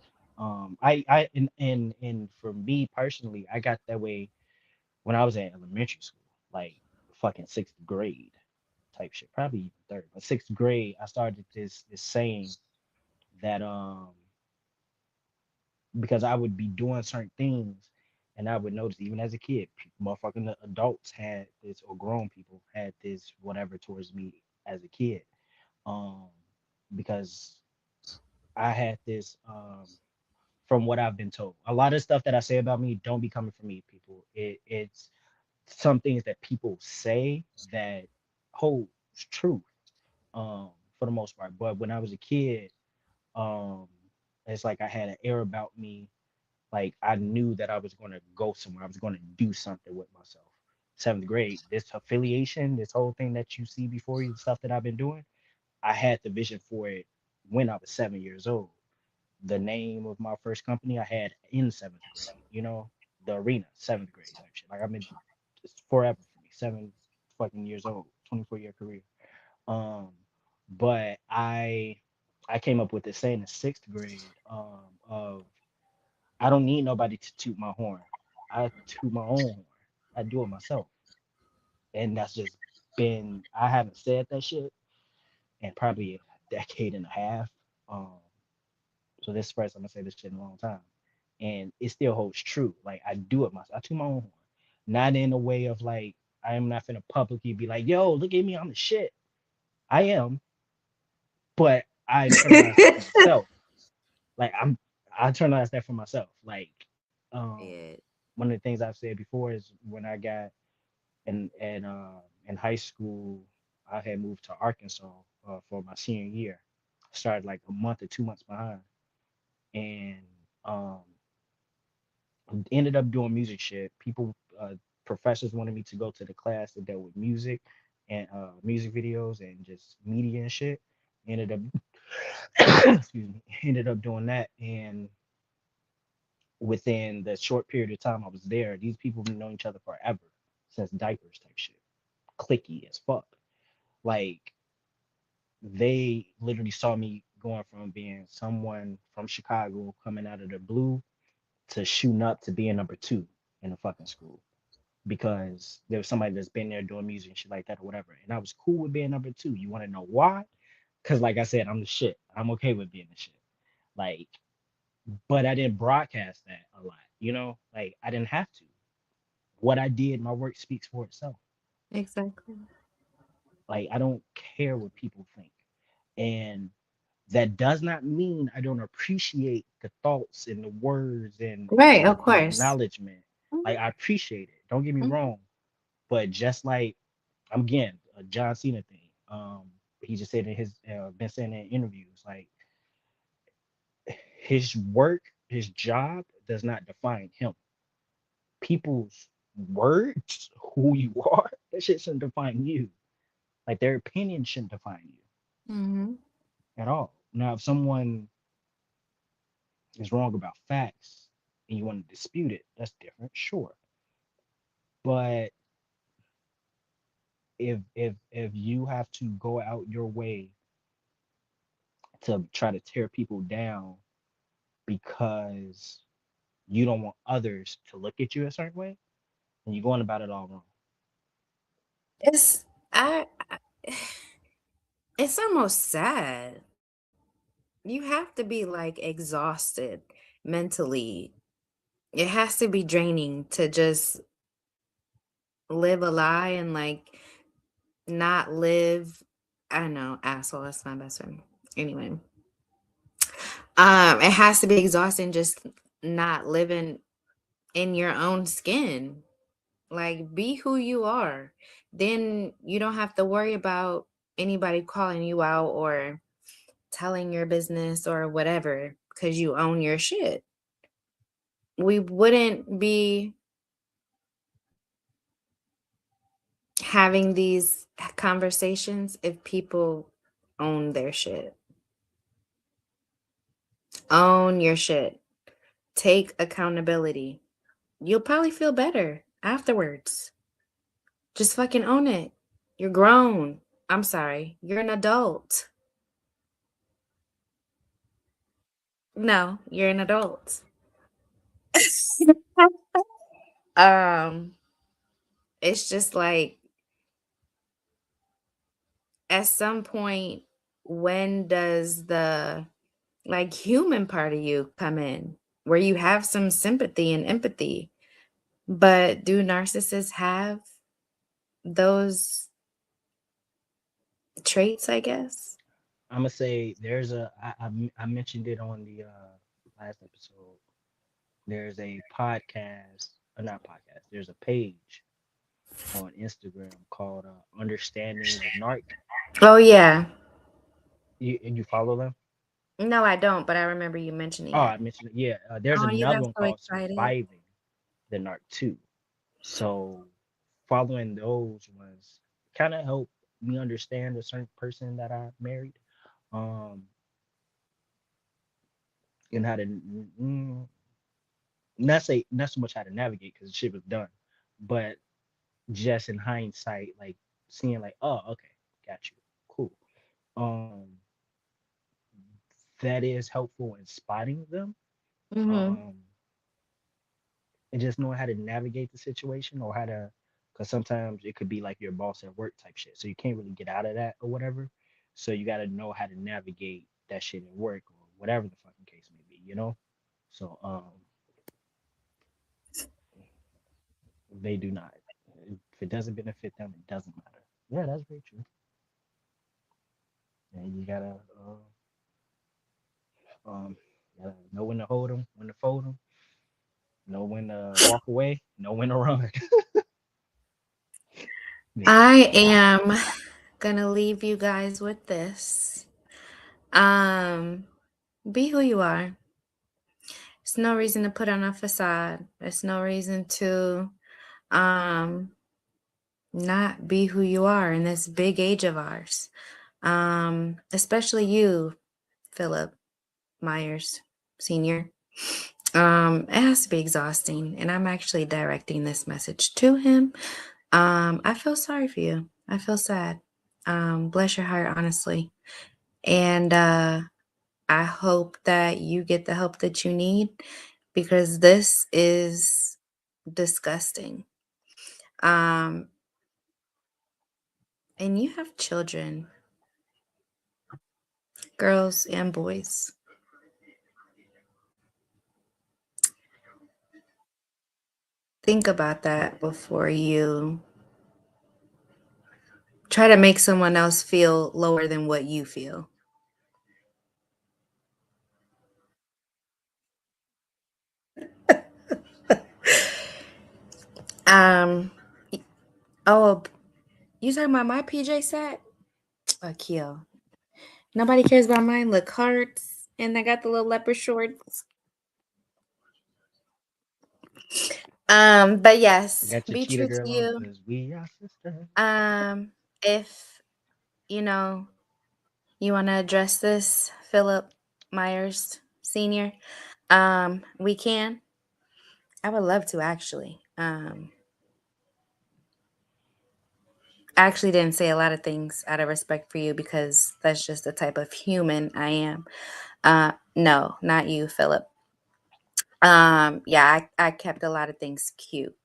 I and for me personally, I got that way when I was in elementary school, like fucking sixth grade type shit, probably even third, but sixth grade, I started this saying that because I would be doing certain things and I would notice even as a kid, motherfucking adults had this or grown people had this whatever towards me as a kid. Um because I had this from what I've been told. A lot of stuff that I say about me don't be coming from me, people. It's some things that people say that holds truth, for the most part. But when I was a kid, um, it's like I had an air about me. Like I knew that I was going to go somewhere. I was going to do something with myself. Seventh grade, this affiliation, this whole thing that you see before you, the stuff that I've been doing, I had the vision for it when I was 7 years old. The name of my first company I had in seventh grade, the arena, seventh grade type shit. Like I've been, it's forever for me, 7 fucking years old, 24-year career. Um, but I came up with this saying in sixth grade, of I don't need nobody to toot my horn. I toot my own horn. I do it myself. And that's just been, I haven't said that shit in probably a decade and a half. Um, so this is the first I'm gonna say this shit in a long time. And it still holds true. Like I do it myself. I toot my own horn. Not in a way of like, I am not gonna publicly be like, yo, look at me, I'm the shit. I am, but I internalize that for myself. Like I internalize that for myself. Like, um, Yeah. one of the things I've said before is when I got in high school, I had moved to Arkansas for my senior year. I started like a month or 2 months behind, and um, ended up doing music shit. Professors wanted me to go to the class that dealt with music and music videos and just media and shit. Ended up, excuse me, ended up doing that, and within the short period of time I was there, these people have known each other forever, since diapers type shit. Clicky as fuck. Like they literally saw me going from being someone from Chicago coming out of the blue to shooting up to being number two in the fucking school because there was somebody that's been there doing music and shit like that or whatever. And I was cool with being number two. You want to know why? Because, like I said, I'm the shit. I'm okay with being the shit. Like, but I didn't broadcast that a lot, Like, I didn't have to. What I did, my work speaks for itself. Exactly. Like, I don't care what people think. And that does not mean I don't appreciate the thoughts and the words Right, and of the course. acknowledgement. Like, Mhm, I appreciate it. Don't get me mhm. wrong. But just like, I'm again, a John Cena thing. He just said in his been saying in interviews, like his work, his job does not define him. People's words, who you are, that shit shouldn't define you. Like their opinion shouldn't define you Mhm. at all. Now, if someone is wrong about facts and you want to dispute it, that's different, sure. But if you have to go out your way to try to tear people down because you don't want others to look at you a certain way, and you're going about it all wrong. It's I it's almost sad. You have to be like exhausted mentally. It has to be draining to just live a lie and like not live. I don't know, asshole. That's my best friend. Anyway, it has to be exhausting just not living in your own skin. Like, be who you are. Then you don't have to worry about anybody calling you out or telling your business or whatever because you own your shit. We wouldn't be having these conversations if people own their shit. Own your shit. Take accountability. You'll probably feel better afterwards. Just fucking own it. You're grown. I'm sorry. You're an adult. No, you're an adult. um, it's just like at some point, when does the like human part of you come in where you have some sympathy and empathy? But do narcissists have those traits, I guess? I'm gonna say there's I mentioned it on the last episode. There's a podcast, not podcast. There's a page on Instagram called Understanding the Narc. Oh yeah. You follow them? No, I don't, but I remember you mentioning Oh, it. I mentioned it. Yeah. There's Oh, you another got one so called excited. Surviving the Narc 2. So following those ones kind of helped me understand a certain person that I married. Um, and how to not so much how to navigate because the shit was done, but just in hindsight, like seeing like, oh, okay, got you, cool. Um, that is helpful in spotting them. Mm-hmm. Um, and just knowing how to navigate the situation or how to, because sometimes it could be like your boss at work type shit, so you can't really get out of that or whatever. So you got to know how to navigate that shit at work or whatever the fucking case may be, you know. So they do not. If it doesn't benefit them, it doesn't matter. Yeah, that's very true. And um, you gotta know when to hold them, when to fold them, know when to walk away, know when to run. Yeah, I am gonna leave you guys with this. Um, be who you are. There's no reason to put on a facade. There's no reason to um not be who you are in this big age of ours. Especially you, Philip Myers Sr. It has to be exhausting, and I'm actually directing this message to him. I feel sorry for you. I feel sad. Bless your heart, honestly. And I hope that you get the help that you need because this is disgusting. Um, and you have children, girls and boys. Think about that before you try to make someone else feel lower than what you feel. Um, oh, you talking about my PJ set? Kill. Nobody cares about mine. Look, hearts, and I got the little leopard shorts. But yes, got your be cheetah true to girl on you. because we are sisters. If you know you want to address this, Philip Myers Sr., we can. I would love to actually. I actually didn't say a lot of things out of respect for you because that's just the type of human I am. No, not you, Philip. Yeah, I kept a lot of things cute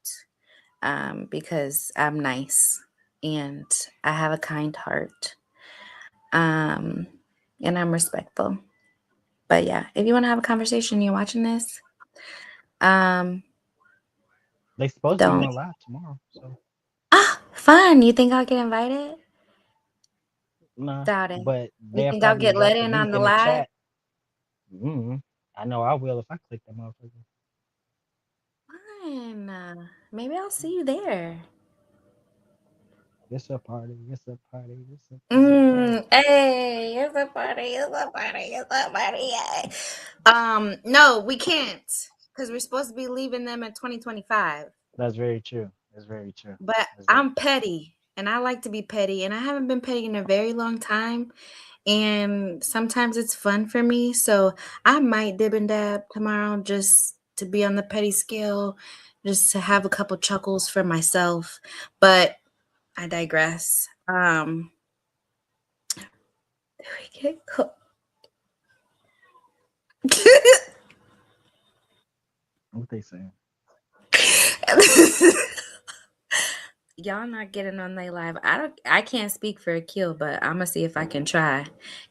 because I'm nice and I have a kind heart. Um, and I'm respectful. But yeah, if you want to have a conversation, you're watching this. Um, They supposed to be don't. going live tomorrow, so Ah, fun. You think I'll get invited? nah. Doubt it. But You they'll think I'll probably get let drop the in on link the in the live? chat. I know I will if I click that motherfucker. Fine. Maybe I'll see you there. It's a party. It's a party. It's a party. Party. Hey, it's a party, it's a party, it's a party. Yay. No, we can't because we're supposed to be leaving them in 2025. That's very true. That's very true. But That's very I'm petty and I like to be petty, and I haven't been petty in a very long time. And sometimes it's fun for me. So I might dib and dab tomorrow just to be on the petty scale, just to have a couple chuckles for myself. But I digress. We get what they saying. Y'all not getting on they live. I can't speak for Akil, but I'm gonna see if I can try.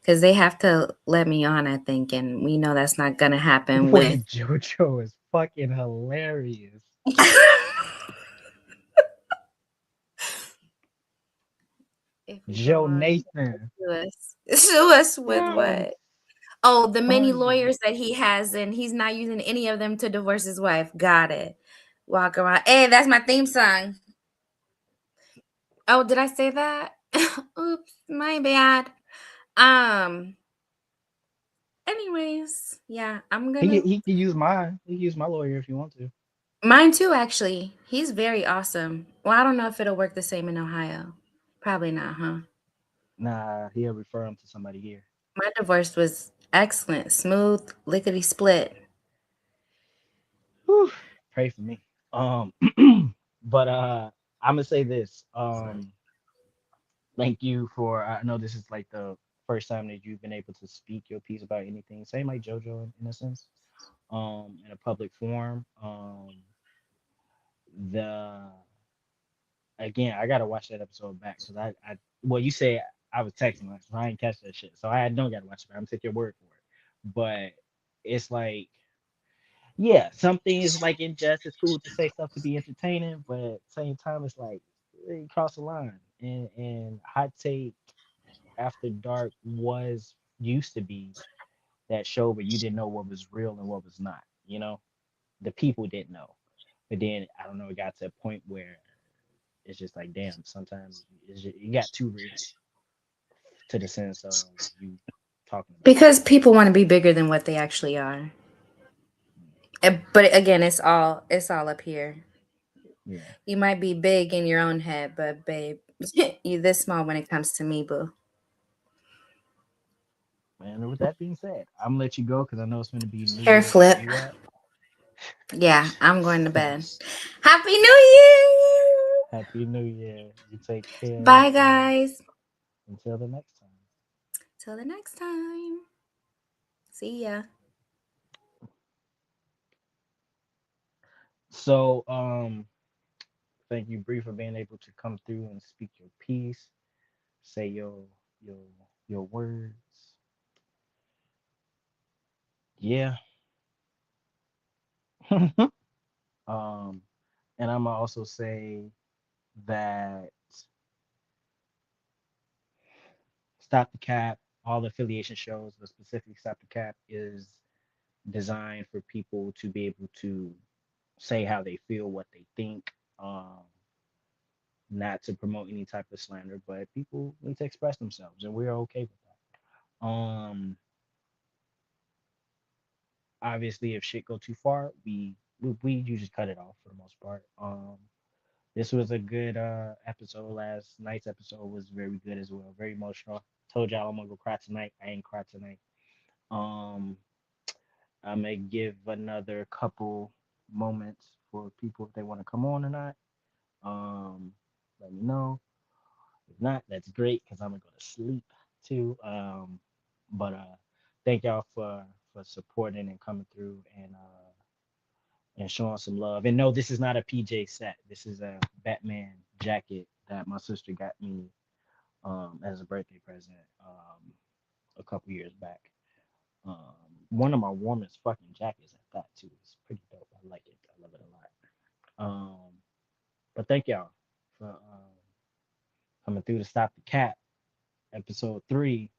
Cause they have to let me on, I think, and we know that's not gonna happen with Wait, JoJo is fucking hilarious. if we go Joe on Nathan. sue us. Sue us with Yes. what? Oh, the many Hundreds. lawyers that he has, and he's not using any of them to divorce his wife. Got it. Walk around. Hey, that's my theme song. Oh, did I say that? Oops, my bad. Um. Anyways, yeah, I'm gonna. He can use mine. He can use my lawyer if you want to. Mine too, actually. He's very awesome. Well, I don't know if it'll work the same in Ohio. Probably not, huh? Nah, he'll refer him to somebody here. My divorce was excellent, smooth, lickety split. Whew, pray for me. Um, but I'm gonna say this. Thank you for. I know this is like the first time that you've been able to speak your piece about anything. Same like JoJo in a sense. In a public forum. The again, I gotta watch that episode back because well, you say I was texting last, so I didn't catch that shit, so I don't gotta watch it. I'm gonna take your word for it. But it's like, yeah, some things like in jest, it's cool to say stuff to be entertaining, but at the same time, it's like you cross the line. And Hot Take After Dark was used to be that show where you didn't know what was real and what was not. You know, the people didn't know. But then I don't know, it got to a point where it's just like, damn, sometimes it got too real to the sense of you talking about it. Because people want to be bigger than what they actually are. But again, it's all up here. Yeah. You might be big in your own head, but babe, you this small when it comes to me, boo. And with that being said, I'm gonna let you go because I know it's gonna be New Hair Year's where flip. you at. Yeah, I'm going to bed. Happy New Year! Happy New Year. You take care. Bye, guys. Until the next time. Till the next time. See ya. So, thank you, Bree, for being able to come through and speak your piece, say your your words. Yeah. um, and I'm gonna also say that Stop the Cap, all the affiliation shows, but specifically Stop the Cap is designed for people to be able to say how they feel, what they think. Not to promote any type of slander, but people need to express themselves, and we're okay with that. Obviously, if shit go too far, we usually cut it off for the most part. This was a good episode. Last night's episode was very good as well, very emotional. Told y'all I'm gonna go cry tonight. I ain't cry tonight. Um, I'm gonna give another couple moments for people if they want to come on or not. Um, Let me know. If not, that's great because I'm gonna go to sleep too. But thank y'all for supporting and coming through and showing some love. And no, this is not a PJ set. This is a Batman jacket that my sister got me as a birthday present a couple years back. Um, One of my warmest fucking jackets at that too. It's pretty dope. I like it. I love it a lot. But thank y'all for coming through to Stop the Cap, episode 3,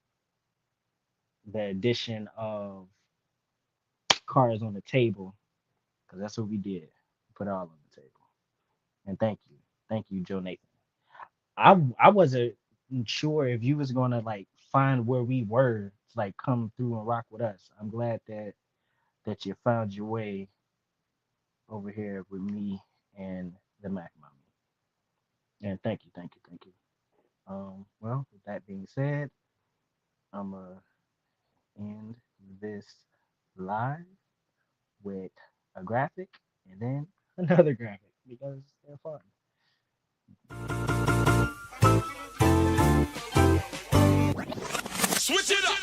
the edition of Cards on the Table, because that's what we did. We put it all on the table. And thank you, Joe Nathan. I wasn't sure if you was gonna like find where we were to like come through and rock with us. I'm glad that you found your way over here with me and the Mac Mommy. And thank you. Well, with that being said, I'm gonna end this live with a graphic and then another graphic because they're fun. Switch it up.